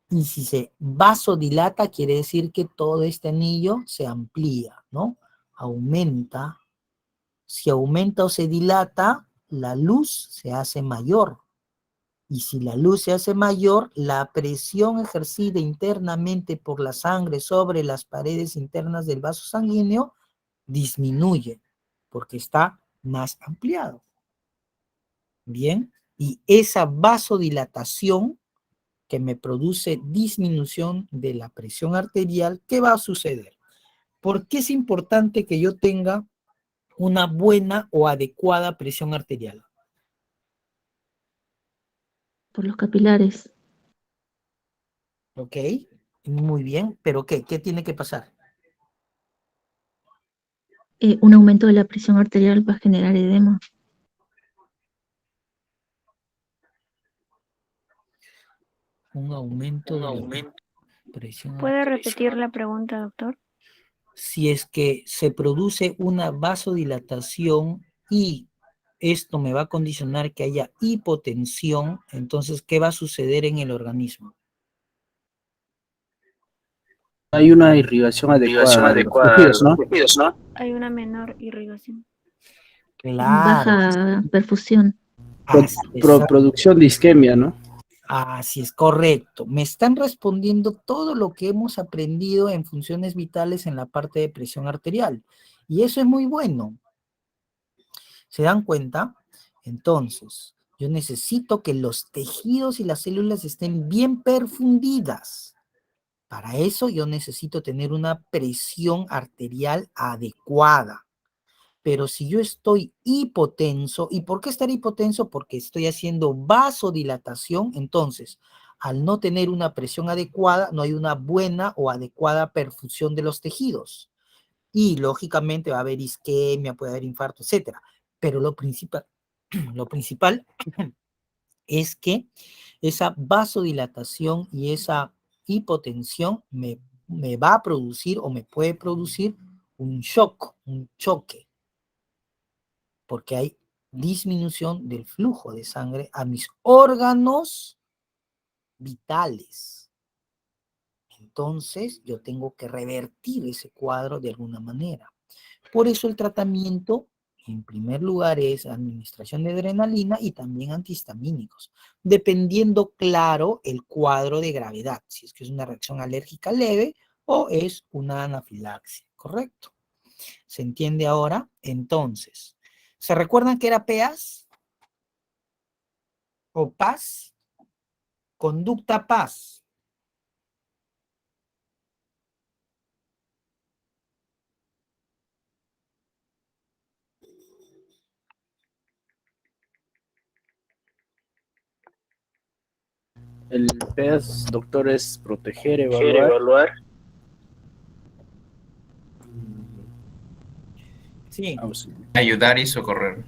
Y si se vasodilata, quiere decir que todo este anillo se amplía, ¿no? Aumenta. Si aumenta o se dilata, la luz se hace mayor. Y si la luz se hace mayor, la presión ejercida internamente por la sangre sobre las paredes internas del vaso sanguíneo disminuye, porque está más ampliado. Bien, y esa vasodilatación que me produce disminución de la presión arterial, ¿qué va a suceder? ¿Por qué es importante que yo tenga una buena o adecuada presión arterial? Por los capilares. Ok, muy bien, pero ¿qué tiene que pasar? Un aumento de la presión arterial va a generar edema. Un aumento de la presión ¿Puede arterial. repetir la pregunta, doctor? Si es que se produce una vasodilatación y esto me va a condicionar que haya hipotensión, entonces, ¿qué va a suceder en el organismo? Hay una irrigación adecuada de los tejidos, ¿no? Hay una menor irrigación. Claro. Baja perfusión. Producción de isquemia, ¿no? Así es, correcto. Me están respondiendo todo lo que hemos aprendido en funciones vitales en la parte de presión arterial. Y eso es muy bueno. ¿Se dan cuenta? Entonces, yo necesito que los tejidos y las células estén bien perfundidas. Para eso yo necesito tener una presión arterial adecuada. Pero si yo estoy hipotenso, ¿y por qué estar hipotenso? Porque estoy haciendo vasodilatación, entonces, al no tener una presión adecuada, no hay una buena o adecuada perfusión de los tejidos. Y lógicamente va a haber isquemia, puede haber infarto, etc. Pero lo principal es que esa vasodilatación y esa hipotensión me va a producir o me puede producir un shock, un choque, porque hay disminución del flujo de sangre a mis órganos vitales. Entonces, yo tengo que revertir ese cuadro de alguna manera. Por eso el tratamiento, en primer lugar, es administración de adrenalina y también antihistamínicos, dependiendo, claro, el cuadro de gravedad, si es que es una reacción alérgica leve o es una anafilaxia, ¿correcto? ¿Se entiende ahora? Entonces, ¿se recuerdan que era PAS? ¿O PAS? Conducta PAS. El PES, doctor, es proteger, evaluar. Sí. Ayudar y socorrer.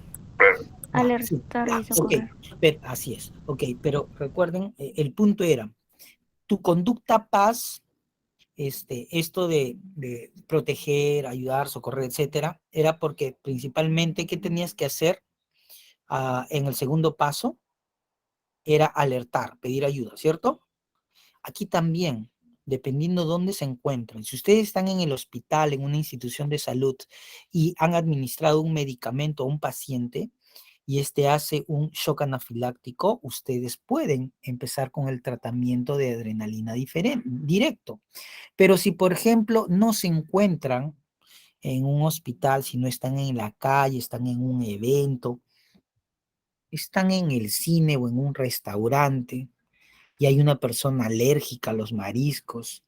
Alertar y socorrer. Okay, así es. Ok, pero recuerden, el punto era, tu conducta PAS, esto de proteger, ayudar, socorrer, etcétera, era porque principalmente, ¿qué tenías que hacer en el segundo paso? Era alertar, pedir ayuda, ¿cierto? Aquí también, dependiendo dónde se encuentren. Si ustedes están en el hospital, en una institución de salud, y han administrado un medicamento a un paciente, y este hace un shock anafiláctico, ustedes pueden empezar con el tratamiento de adrenalina directo. Pero si, por ejemplo, no se encuentran en un hospital, si no están en la calle, están en un evento, están en el cine o en un restaurante y hay una persona alérgica a los mariscos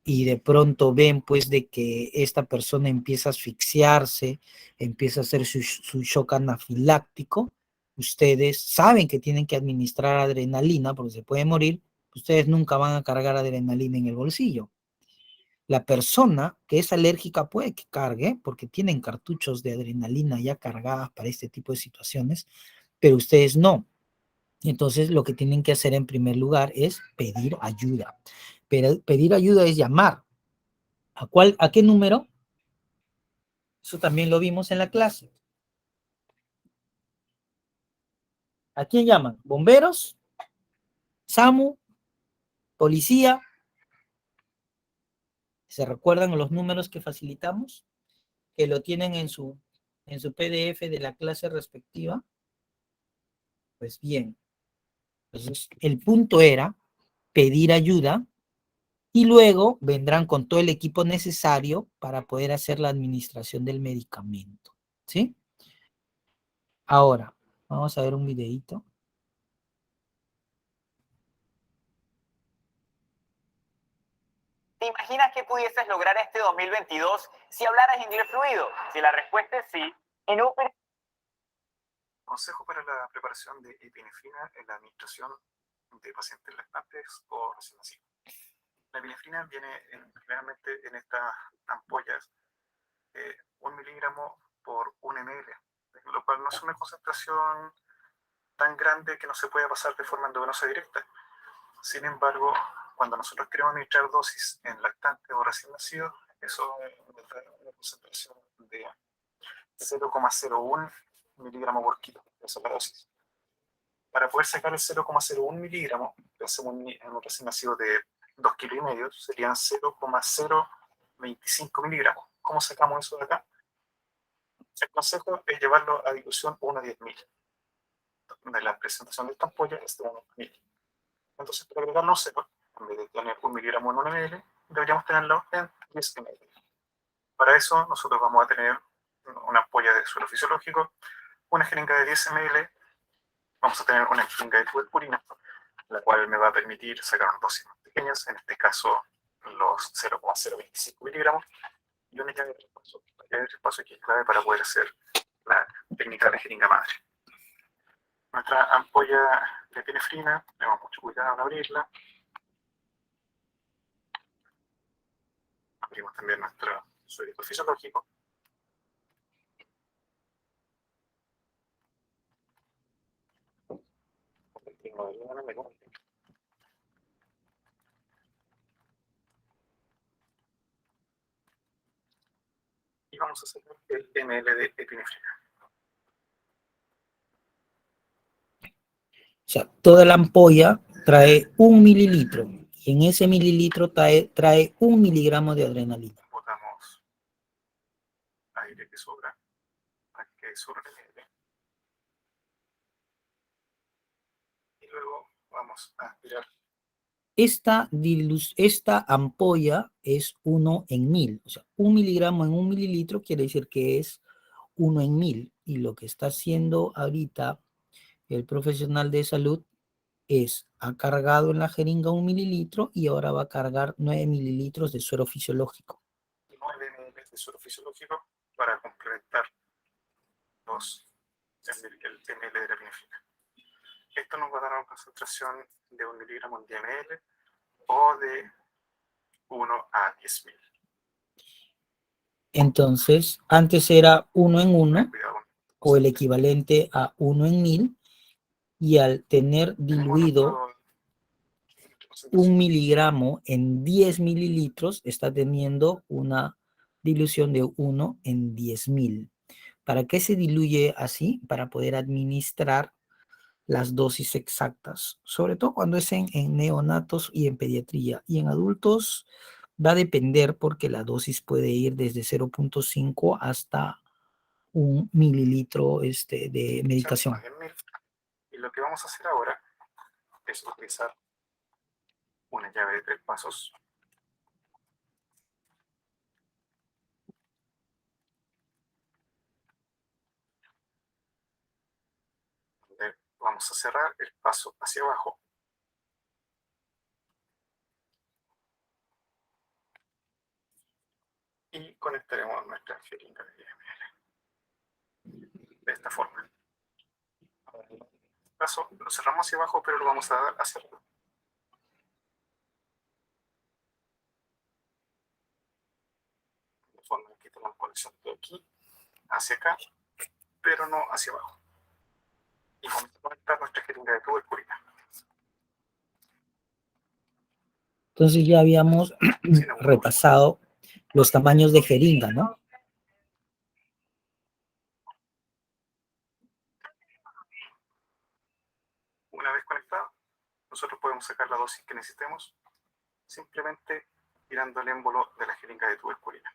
y de pronto ven pues de que esta persona empieza a asfixiarse, empieza a hacer su shock anafiláctico, ustedes saben que tienen que administrar adrenalina porque se puede morir, ustedes nunca van a cargar adrenalina en el bolsillo. La persona que es alérgica puede que cargue porque tienen cartuchos de adrenalina ya cargadas para este tipo de situaciones, pero ustedes no. Entonces lo que tienen que hacer en primer lugar es pedir ayuda. Pero pedir ayuda es llamar. ¿A qué número? Eso también lo vimos en la clase. ¿A quién llaman? ¿Bomberos? ¿SAMU? ¿Policía? ¿Se recuerdan los números que facilitamos? Que lo tienen en su PDF de la clase respectiva. Pues bien. Entonces, el punto era pedir ayuda y luego vendrán con todo el equipo necesario para poder hacer la administración del medicamento. ¿Sí? Ahora, vamos a ver un videito. ¿Te imaginas que pudieses lograr este 2022 si hablaras inglés fluido? Si la respuesta es sí, en Open... Consejo para la preparación de epinefrina en la administración de pacientes lactantes o recién nacidos. La epinefrina viene realmente en estas ampollas 1 miligramo por 1 ml, lo cual no es una concentración tan grande que no se pueda pasar de forma endovenosa directa. Sin embargo, cuando nosotros queremos administrar dosis en lactantes o recién nacidos, eso nos da una concentración de 0,01 miligramo por kilo, esa es la dosis. Para poder sacar el 0,01 miligramo, pensemos en un recién nacido de 2,5 kilos, serían 0,025 miligramos. ¿Cómo sacamos eso de acá? El consejo es llevarlo a dilución 1 a 10.000. De la presentación de esta ampolla es de 1 a 1000. Entonces, para agregarlo a 0, en vez de tener 1 miligramo en 1 ml, deberíamos tenerlo en 10 ml. Para eso, nosotros vamos a tener una ampolla de suero fisiológico, una jeringa de 10 ml, vamos a tener una jeringa de purina, la cual me va a permitir sacar unas dosis más pequeñas, en este caso los 0,025 miligramos, y una llave de traspaso. La llave de traspaso aquí es clave para poder hacer la técnica de la jeringa madre. Nuestra ampolla de epinefrina, tenemos mucho cuidado al abrirla. Abrimos también nuestro suero fisiológico. Y vamos a sacar el ml de epinefrina. O sea, toda la ampolla trae 1 mililitro y en ese mililitro trae 1 miligramo de adrenalina. Botamos aire que sobra para que quede sobre el ml. Y luego vamos a aspirar. Esta ampolla es 1 en 1000, o sea, 1 miligramo en 1 mililitro quiere decir que es 1 en 1000. Y lo que está haciendo ahorita el profesional de salud ha cargado en la jeringa 1 mililitro y ahora va a cargar 9 mililitros de suero fisiológico. 9 ml de suero fisiológico para complementar el ml de la epinefrina. Esto nos va a dar una concentración de 1 miligramo en 10 ml o de 1 a 10.000. Entonces, antes era 1 en 1 o el equivalente a 1 en 1000 y al tener diluido 1 miligramo en 10 mililitros está teniendo una dilución de 1 en 10.000. ¿Para qué se diluye así? Para poder administrar las dosis exactas, sobre todo cuando es en neonatos y en pediatría. Y en adultos va a depender porque la dosis puede ir desde 0,5 hasta 1 mililitro de medicación. 10.000. Y lo que vamos a hacer ahora es utilizar una llave de 3 pasos. Donde vamos a cerrar el paso hacia abajo. Y conectaremos nuestra jeringa de 10 ml. De esta forma. El paso lo cerramos hacia abajo, pero lo vamos a dar hacia arriba. De forma que tenemos conexión de aquí hacia acá, pero no hacia abajo. Y vamos a conectar nuestra jeringa de tuberculina. Entonces ya habíamos repasado los tamaños de jeringa, ¿no? Una vez conectado, nosotros podemos sacar la dosis que necesitemos simplemente tirando el émbolo de la jeringa de tuberculina.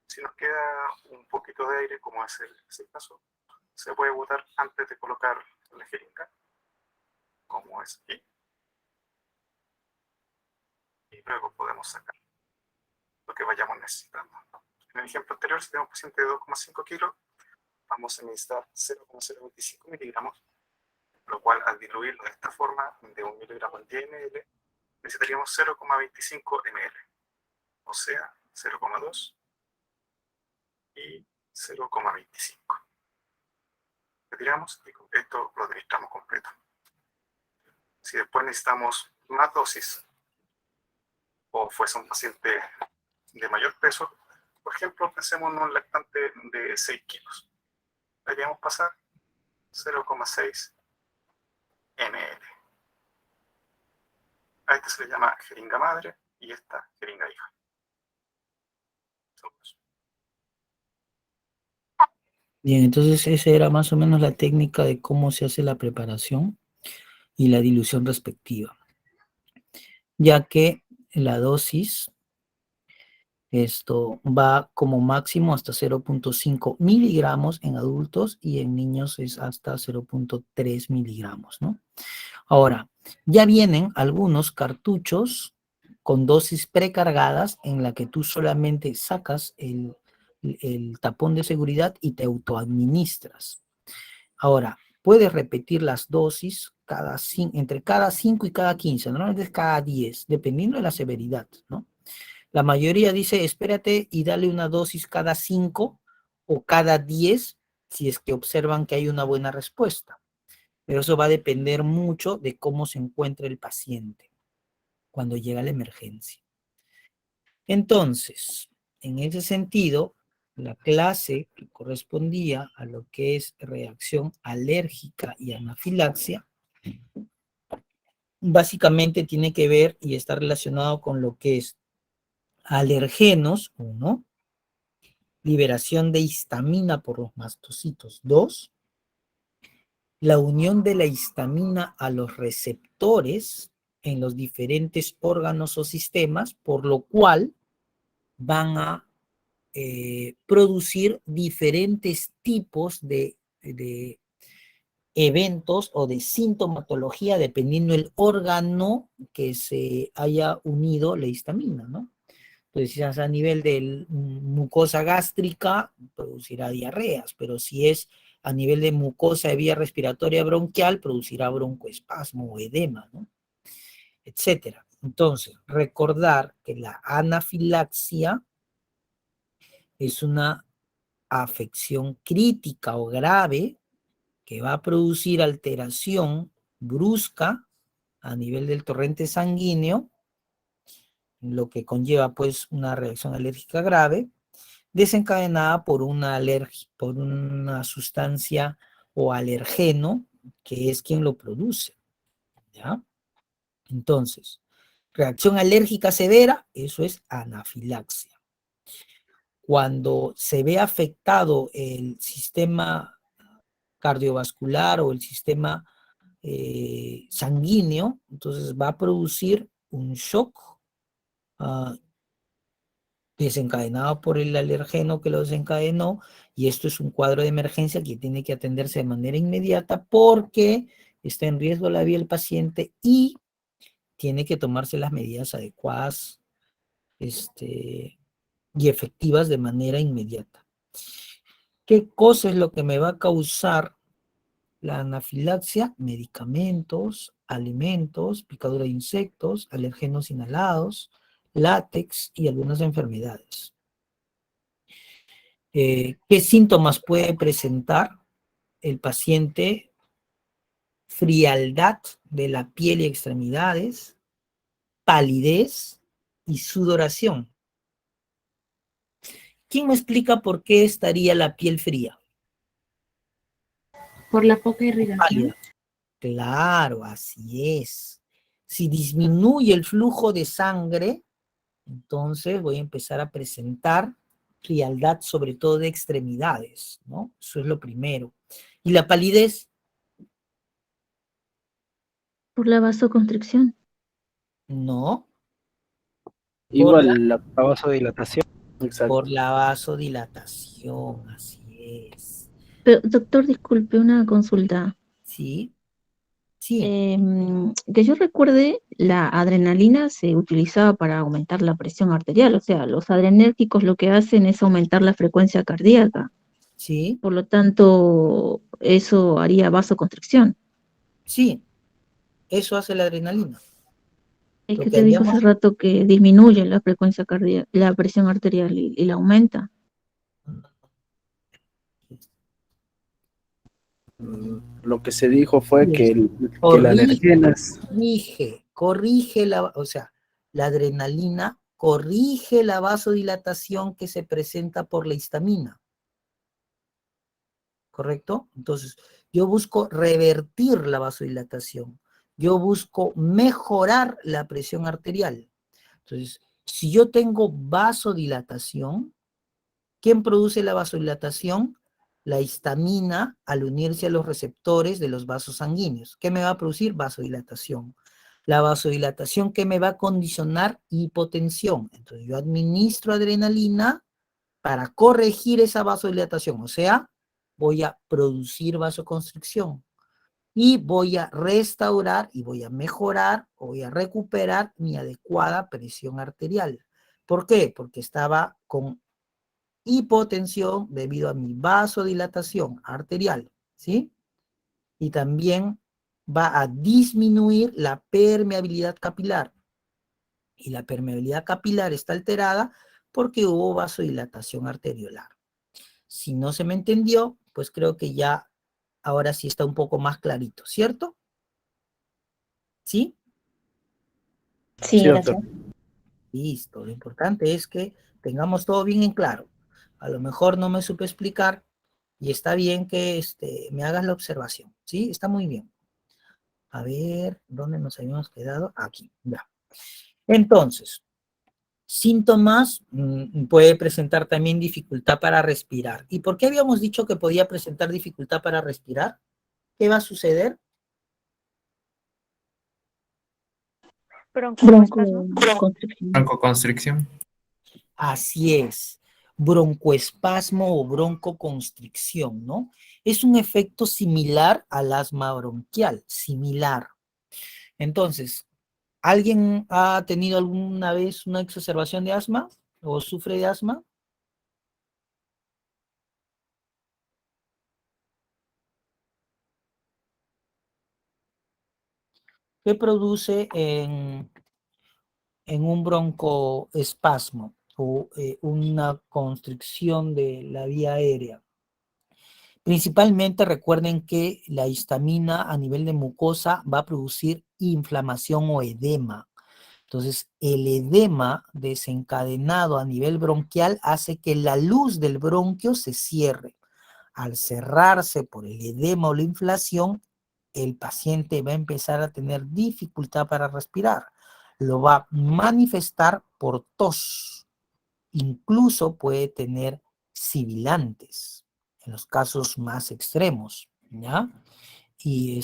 Si nos queda un poquito de aire, como es el caso, se puede botar antes de colocar la jeringa, como es aquí. Y luego podemos sacar lo que vayamos necesitando. En el ejemplo anterior, si tenemos un paciente de 2,5 kilos, vamos a necesitar 0,025 miligramos, lo cual al diluirlo de esta forma, de 1 miligramo en 10 ml, necesitaríamos 0,25 ml, o sea, 0,2 y 0,25. Retiramos y con esto lo administramos completo. Si después necesitamos más dosis, o fuese un paciente de mayor peso, por ejemplo, pensemos en un lactante de 6 kilos. Deberíamos pasar 0,6 ml. A este se le llama jeringa madre y esta jeringa hija. Bien, entonces esa era más o menos la técnica de cómo se hace la preparación y la dilución respectiva. Ya que la dosis, esto va como máximo hasta 0,5 miligramos en adultos y en niños es hasta 0,3 miligramos, ¿no? Ahora, ya vienen algunos cartuchos con dosis precargadas en la que tú solamente sacas el tapón de seguridad y te autoadministras. Ahora, puedes repetir las dosis entre cada 5 y cada 15, normalmente es cada 10, dependiendo de la severidad, ¿no? La mayoría dice, espérate y dale una dosis cada 5 o cada 10 si es que observan que hay una buena respuesta. Pero eso va a depender mucho de cómo se encuentra el paciente cuando llega la emergencia. Entonces, en ese sentido, la clase que correspondía a lo que es reacción alérgica y anafilaxia, básicamente tiene que ver y está relacionado con lo que es alergenos, 1, liberación de histamina por los mastocitos, 2, la unión de la histamina a los receptores en los diferentes órganos o sistemas, por lo cual van a producir diferentes tipos de eventos o de sintomatología dependiendo del órgano que se haya unido la histamina, ¿no? Entonces, si es a nivel de mucosa gástrica, producirá diarreas, pero si es a nivel de mucosa de vía respiratoria bronquial, producirá broncoespasmo o edema, ¿no? Etcétera. Entonces, recordar que la anafilaxia es una afección crítica o grave que va a producir alteración brusca a nivel del torrente sanguíneo, lo que conlleva pues una reacción alérgica grave, desencadenada por por una sustancia o alergeno que es quien lo produce, ¿ya? Entonces, reacción alérgica severa, eso es anafilaxia. Cuando se ve afectado el sistema cardiovascular o el sistema sanguíneo, entonces va a producir un shock desencadenado por el alergeno que lo desencadenó, y esto es un cuadro de emergencia que tiene que atenderse de manera inmediata porque está en riesgo la vida del paciente y tiene que tomarse las medidas adecuadas y efectivas de manera inmediata. ¿Qué cosa es lo que me va a causar la anafilaxia? Medicamentos, alimentos, picadura de insectos, alérgenos inhalados, látex y algunas enfermedades. ¿Qué síntomas puede presentar el paciente? Frialdad de la piel y extremidades, palidez y sudoración. ¿Quién me explica por qué estaría la piel fría? Por la poca irrigación. Pálida. Claro, así es. Si disminuye el flujo de sangre, entonces voy a empezar a presentar frialdad, sobre todo de extremidades, ¿no? Eso es lo primero. ¿Y la palidez? Por la vasoconstricción. No. Igual la vasodilatación. Exacto. Por la vasodilatación, así es. Pero, doctor, disculpe, una consulta. Sí. Sí. Que yo recuerde, la adrenalina se utilizaba para aumentar la presión arterial, o sea, los adrenérgicos lo que hacen es aumentar la frecuencia cardíaca. Sí. Por lo tanto, eso haría vasoconstricción. Sí, eso hace la adrenalina. Es Lo que que te dijo hace haríamos- rato que disminuye la frecuencia cardíaca, la presión arterial y la aumenta. Lo que se dijo fue que, que la Corrige, alergena corrige o sea, la adrenalina corrige la vasodilatación que se presenta por la histamina. ¿Correcto? Entonces, yo busco revertir la vasodilatación. Yo busco mejorar la presión arterial. Entonces, si yo tengo vasodilatación, ¿quién produce la vasodilatación? La histamina al unirse a los receptores de los vasos sanguíneos. ¿Qué me va a producir? Vasodilatación. La vasodilatación, ¿qué me va a condicionar? Hipotensión. Entonces yo administro adrenalina para corregir esa vasodilatación. O sea, voy a producir vasoconstricción. Y voy a restaurar y voy a mejorar o voy a recuperar mi adecuada presión arterial. ¿Por qué? Porque estaba con hipotensión debido a mi vasodilatación arterial, ¿sí? Y también va a disminuir la permeabilidad capilar. Y la permeabilidad capilar está alterada porque hubo vasodilatación arteriolar. Si no se me entendió, pues creo que ya ahora sí está un poco más clarito, ¿cierto? ¿Sí? Sí, gracias. Listo, lo importante es que tengamos todo bien en claro. A lo mejor no me supe explicar y está bien que me hagas la observación, ¿sí? Está muy bien. A ver, ¿dónde nos habíamos quedado? Aquí, ya. Entonces, síntomas, puede presentar también dificultad para respirar. ¿Y por qué habíamos dicho que podía presentar dificultad para respirar? ¿Qué va a suceder? Broncoconstricción. Así es, broncoespasmo o broncoconstricción, ¿no? Es un efecto similar al asma bronquial, similar. Entonces, ¿alguien ha tenido alguna vez una exacerbación de asma o sufre de asma? ¿Qué produce en un broncoespasmo o una constricción de la vía aérea? Principalmente recuerden que la histamina a nivel de mucosa va a producir inflamación o edema. Entonces, el edema desencadenado a nivel bronquial hace que la luz del bronquio se cierre. Al cerrarse por el edema o la inflación, el paciente va a empezar a tener dificultad para respirar. Lo va a manifestar por tos. Incluso puede tener sibilantes en los casos más extremos, ¿ya? ¿Y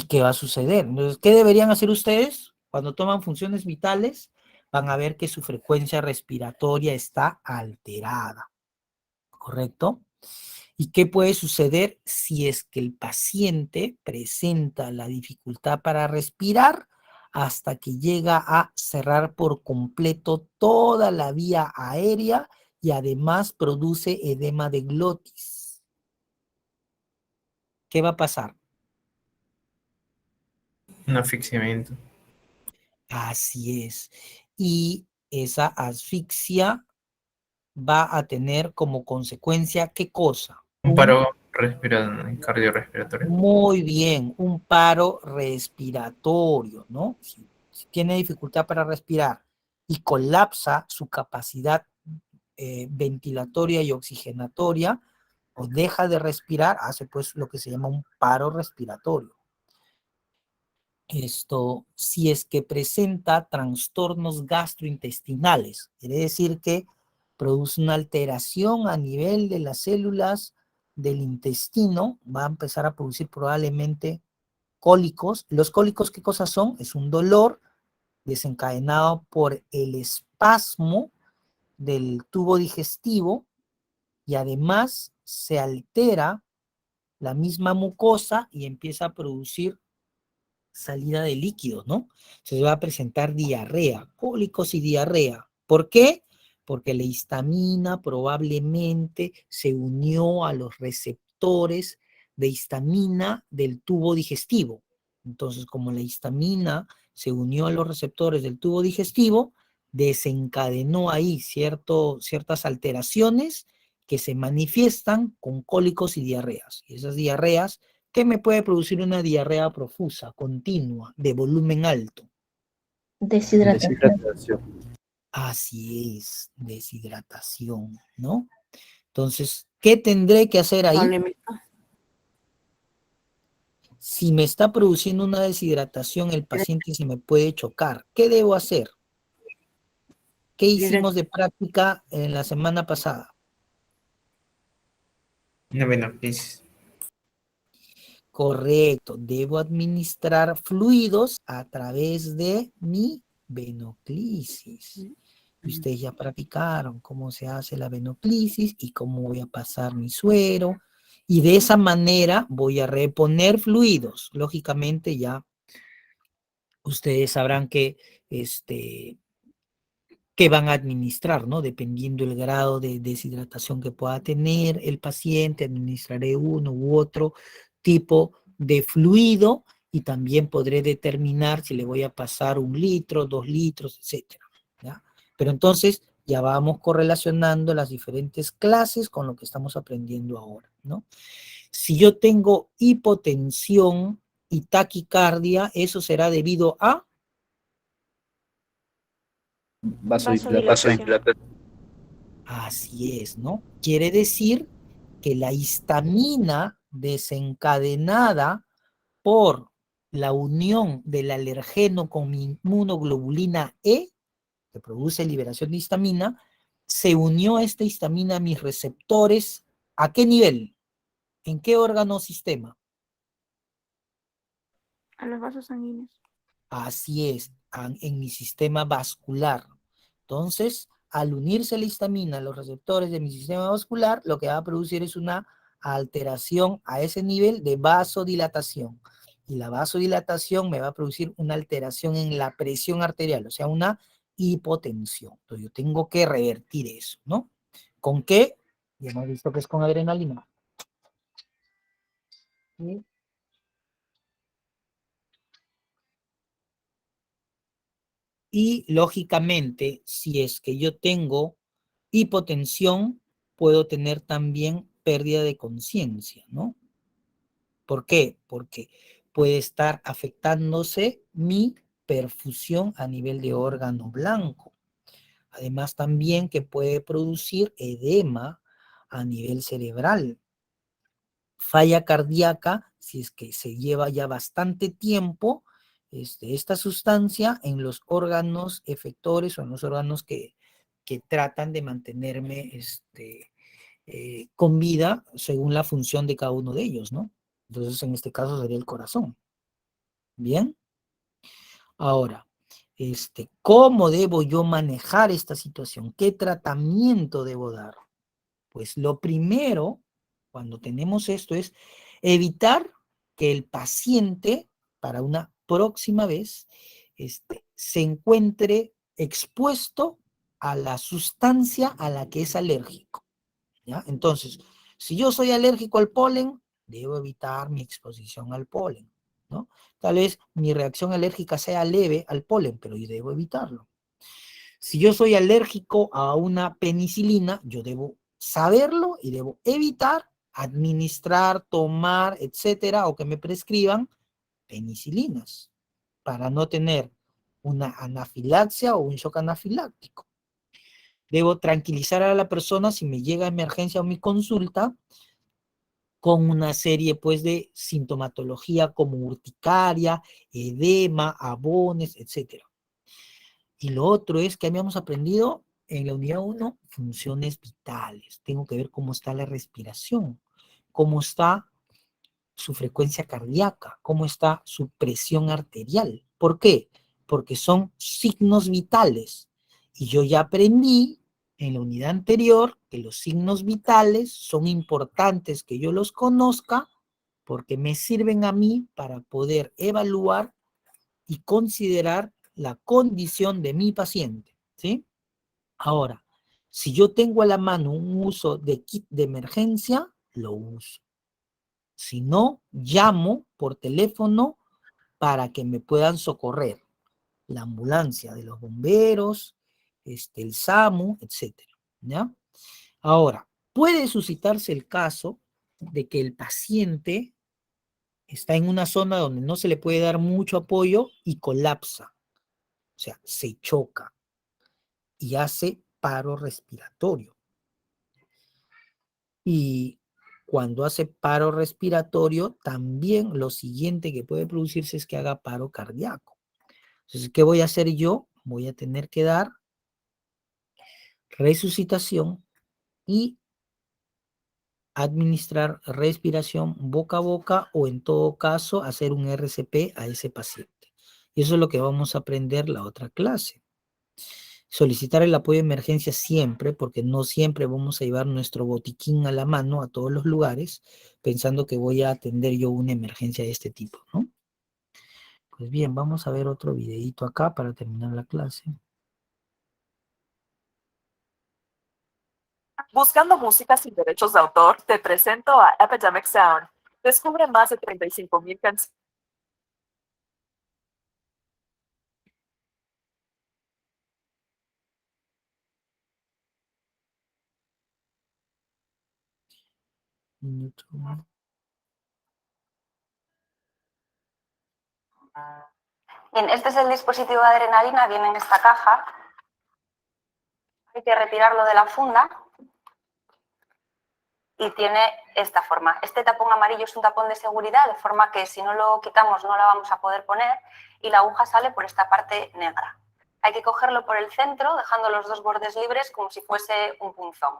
qué va a suceder? Entonces, ¿qué deberían hacer ustedes cuando toman funciones vitales? van a ver que su frecuencia respiratoria está alterada, ¿correcto? ¿Y qué puede suceder si es que el paciente presenta la dificultad para respirar hasta que llega a cerrar por completo toda la vía aérea y además produce edema de glotis? ¿Qué va a pasar? Un asfixiamiento. Así es. Y esa asfixia va a tener como consecuencia, ¿qué cosa? Un paro cardiorrespiratorio. Muy bien, un paro respiratorio, ¿no? Si tiene dificultad para respirar y colapsa su capacidad ventilatoria y oxigenatoria, o deja de respirar, hace pues lo que se llama un paro respiratorio. Esto, si es que presenta trastornos gastrointestinales, quiere decir que produce una alteración a nivel de las células del intestino, va a empezar a producir probablemente cólicos. ¿Los cólicos qué cosas son? Es un dolor desencadenado por el espasmo del tubo digestivo y además se altera la misma mucosa y empieza a producir salida de líquidos, ¿no? Se va a presentar diarrea, cólicos y diarrea. ¿Por qué? Porque la histamina probablemente se unió a los receptores de histamina del tubo digestivo. Entonces, como la histamina se unió a los receptores del tubo digestivo, desencadenó ahí ciertas alteraciones que se manifiestan con cólicos y diarreas. Y esas diarreas, ¿qué me puede producir una diarrea profusa, continua, de volumen alto? Deshidratación. Así es, deshidratación, ¿no? Entonces, ¿qué tendré que hacer ahí? Si me está produciendo una deshidratación, el paciente se me puede chocar. ¿Qué debo hacer? ¿Qué hicimos de práctica en la semana pasada? Una venoclisis. Correcto, debo administrar fluidos a través de mi venoclisis. Y ustedes ya practicaron cómo se hace la venoclisis y cómo voy a pasar mi suero. Y de esa manera voy a reponer fluidos. Lógicamente ya ustedes sabrán que van a administrar, ¿no? Dependiendo del grado de deshidratación que pueda tener el paciente, administraré uno u otro tipo de fluido y también podré determinar si le voy a pasar 1 litro, 2 litros, etcétera, ¿ya? Pero entonces ya vamos correlacionando las diferentes clases con lo que estamos aprendiendo ahora, ¿no? Si yo tengo hipotensión y taquicardia, eso será debido a Vasodilatación. Así es, ¿no? Quiere decir que la histamina desencadenada por la unión del alergeno con mi inmunoglobulina E, que produce liberación de histamina, se unió esta histamina a mis receptores. ¿A qué nivel? ¿En qué órgano o sistema? A los vasos sanguíneos. Así es, en mi sistema vascular. Entonces, al unirse la histamina a los receptores de mi sistema vascular, lo que va a producir es una alteración a ese nivel de vasodilatación. Y la vasodilatación me va a producir una alteración en la presión arterial, o sea, una hipotensión. Entonces, yo tengo que revertir eso, ¿no? ¿Con qué? Ya hemos visto que es con adrenalina. ¿Sí? Y lógicamente, si es que yo tengo hipotensión, puedo tener también pérdida de conciencia, ¿no? ¿Por qué? Porque puede estar afectándose mi perfusión a nivel de órgano blanco. Además también que puede producir edema a nivel cerebral. Falla cardíaca, si es que se lleva ya bastante tiempo esta sustancia en los órganos efectores o en los órganos que tratan de mantenerme con vida según la función de cada uno de ellos, ¿no? Entonces, en este caso sería el corazón. ¿Bien? Ahora, ¿Cómo debo yo manejar esta situación? ¿Qué tratamiento debo dar? Pues lo primero, cuando tenemos esto, es evitar que el paciente, para una próxima vez, se encuentre expuesto a la sustancia a la que es alérgico, ¿ya? Entonces, si yo soy alérgico al polen, debo evitar mi exposición al polen, ¿no? Tal vez mi reacción alérgica sea leve al polen, pero yo debo evitarlo. Si yo soy alérgico a una penicilina, yo debo saberlo y debo evitar administrar, tomar, etcétera, o que me prescriban penicilinas para no tener una anafilaxia o un shock anafiláctico. Debo tranquilizar a la persona si me llega a emergencia o mi consulta con una serie pues de sintomatología como urticaria, edema, abones, etcétera. Y lo otro es que habíamos aprendido en la unidad 1, funciones vitales. Tengo que ver cómo está la respiración, cómo está su frecuencia cardíaca, cómo está su presión arterial. ¿Por qué? Porque son signos vitales. Y yo ya aprendí en la unidad anterior que los signos vitales son importantes que yo los conozca porque me sirven a mí para poder evaluar y considerar la condición de mi paciente, ¿sí? Ahora, si yo tengo a la mano un uso de kit de emergencia, lo uso. Si no, llamo por teléfono para que me puedan socorrer. La ambulancia de los bomberos, el SAMU, etcétera, ¿ya? Ahora, puede suscitarse el caso de que el paciente está en una zona donde no se le puede dar mucho apoyo y colapsa. O sea, se choca y hace paro respiratorio. Y cuando hace paro respiratorio, también lo siguiente que puede producirse es que haga paro cardíaco. Entonces, ¿qué voy a hacer yo? Voy a tener que dar resucitación y administrar respiración boca a boca o en todo caso hacer un RCP a ese paciente. Y eso es lo que vamos a aprender la otra clase. Solicitar el apoyo de emergencia siempre, porque no siempre vamos a llevar nuestro botiquín a la mano a todos los lugares, pensando que voy a atender yo una emergencia de este tipo, ¿no? Pues bien, vamos a ver otro videito acá para terminar la clase. Buscando música sin derechos de autor, te presento a Epidemic Sound. Descubre más de 35,000 canciones. Bien, este es el dispositivo de adrenalina, viene en esta caja. Hay que retirarlo de la funda y tiene esta forma. Este tapón amarillo es un tapón de seguridad, de forma que si no lo quitamos no la vamos a poder poner y la aguja sale por esta parte negra. Hay que cogerlo por el centro, dejando los dos bordes libres como si fuese un punzón.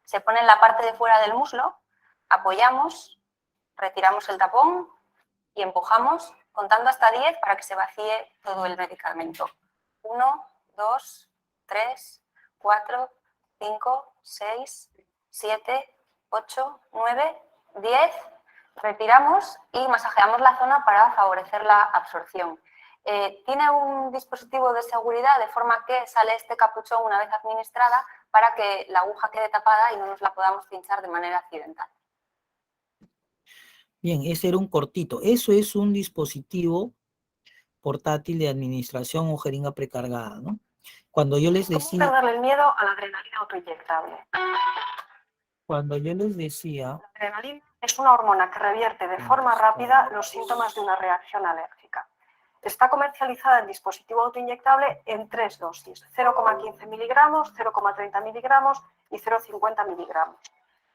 Se pone en la parte de fuera del muslo, apoyamos, retiramos el tapón y empujamos contando hasta 10 para que se vacíe todo el medicamento. 1, 2, 3, 4, 5, 6, 7, 8, 9, 10. Retiramos y masajeamos la zona para favorecer la absorción. Tiene un dispositivo de seguridad de forma que sale este capuchón una vez administrada para que la aguja quede tapada y no nos la podamos pinchar de manera accidental. Bien, ese era un cortito. Eso es un dispositivo portátil de administración o jeringa precargada, ¿no? Cuando yo les ¿Cómo decía... perderle el miedo a la adrenalina autoinyectable? Cuando yo les decía... La adrenalina es una hormona que revierte de forma rápida los síntomas de una reacción alérgica. Está comercializada en dispositivo autoinyectable en 3 dosis, 0,15 miligramos, 0,30 miligramos y 0,50 miligramos.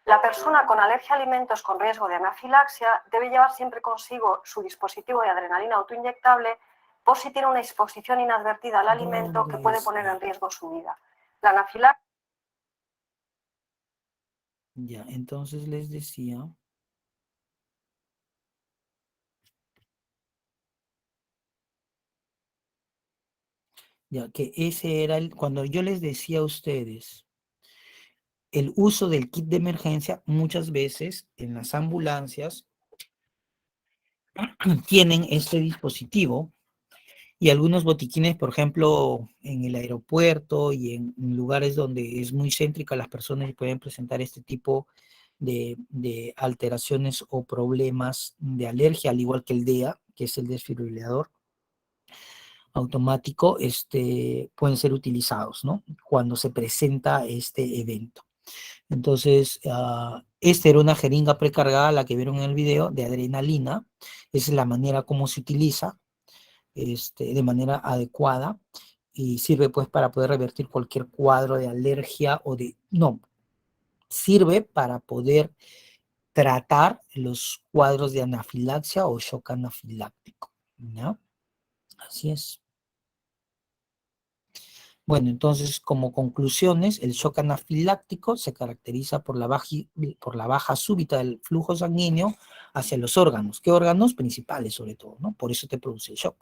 La persona con alergia a alimentos con riesgo de anafilaxia debe llevar siempre consigo su dispositivo de adrenalina autoinyectable por si tiene una exposición inadvertida al alimento que puede poner en riesgo su vida. La anafilaxia... Ya, entonces les decía... Ya que ese era cuando yo les decía a ustedes, el uso del kit de emergencia, muchas veces en las ambulancias tienen este dispositivo y algunos botiquines, por ejemplo, en el aeropuerto y en lugares donde es muy céntrica las personas y pueden presentar este tipo de alteraciones o problemas de alergia, al igual que el DEA, que es el desfibrilador automático, pueden ser utilizados, ¿no? Cuando se presenta este evento. Entonces, esta era una jeringa precargada, la que vieron en el video, de adrenalina. Esa es la manera como se utiliza, de manera adecuada, y sirve pues para poder revertir cualquier cuadro de alergia sirve para poder tratar los cuadros de anafilaxia o shock anafiláctico, ¿no? Así es. Bueno, entonces, como conclusiones, el shock anafiláctico se caracteriza por la baja súbita del flujo sanguíneo hacia los órganos. ¿Qué órganos? Principales, sobre todo, ¿no? Por eso te produce el shock.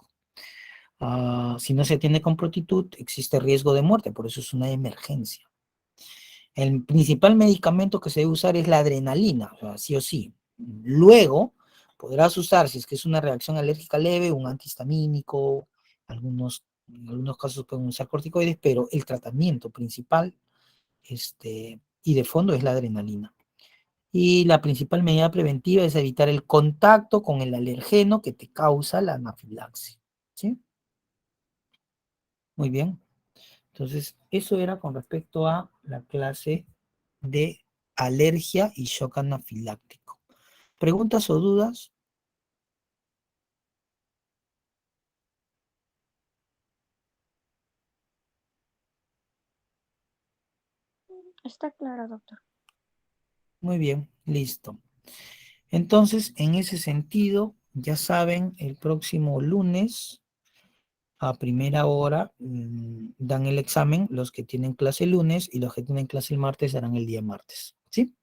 Si no se atiende con prontitud, existe riesgo de muerte, por eso es una emergencia. El principal medicamento que se debe usar es la adrenalina, o sea, sí o sí. Luego, podrás usar, si es que es una reacción alérgica leve, un antihistamínico, en algunos casos pueden usar corticoides, pero el tratamiento principal y de fondo es la adrenalina. Y la principal medida preventiva es evitar el contacto con el alergeno que te causa la anafilaxia. ¿Sí? Muy bien. Entonces, eso era con respecto a la clase de alergia y shock anafiláctico. ¿Preguntas o dudas? Está claro, doctor. Muy bien, listo. Entonces, en ese sentido, ya saben, el próximo lunes a primera hora dan el examen, los que tienen clase el lunes y los que tienen clase el martes harán el día martes. ¿Sí?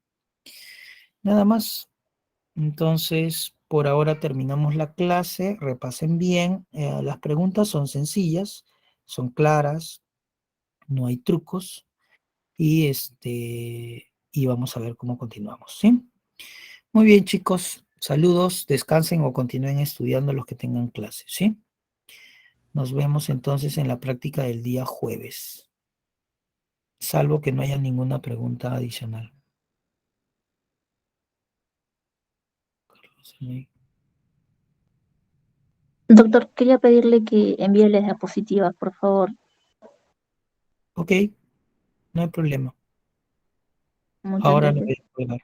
Nada más. Entonces, por ahora terminamos la clase, repasen bien. Las preguntas son sencillas, son claras, no hay trucos y y vamos a ver cómo continuamos, ¿sí? Muy bien, chicos, saludos, descansen o continúen estudiando los que tengan clase, ¿sí? Nos vemos entonces en la práctica del día jueves, salvo que no haya ninguna pregunta adicional. Doctor, quería pedirle que envíe las diapositivas, por favor. Ok, no hay problema. Muchas Ahora lo gracias. voy a colgar.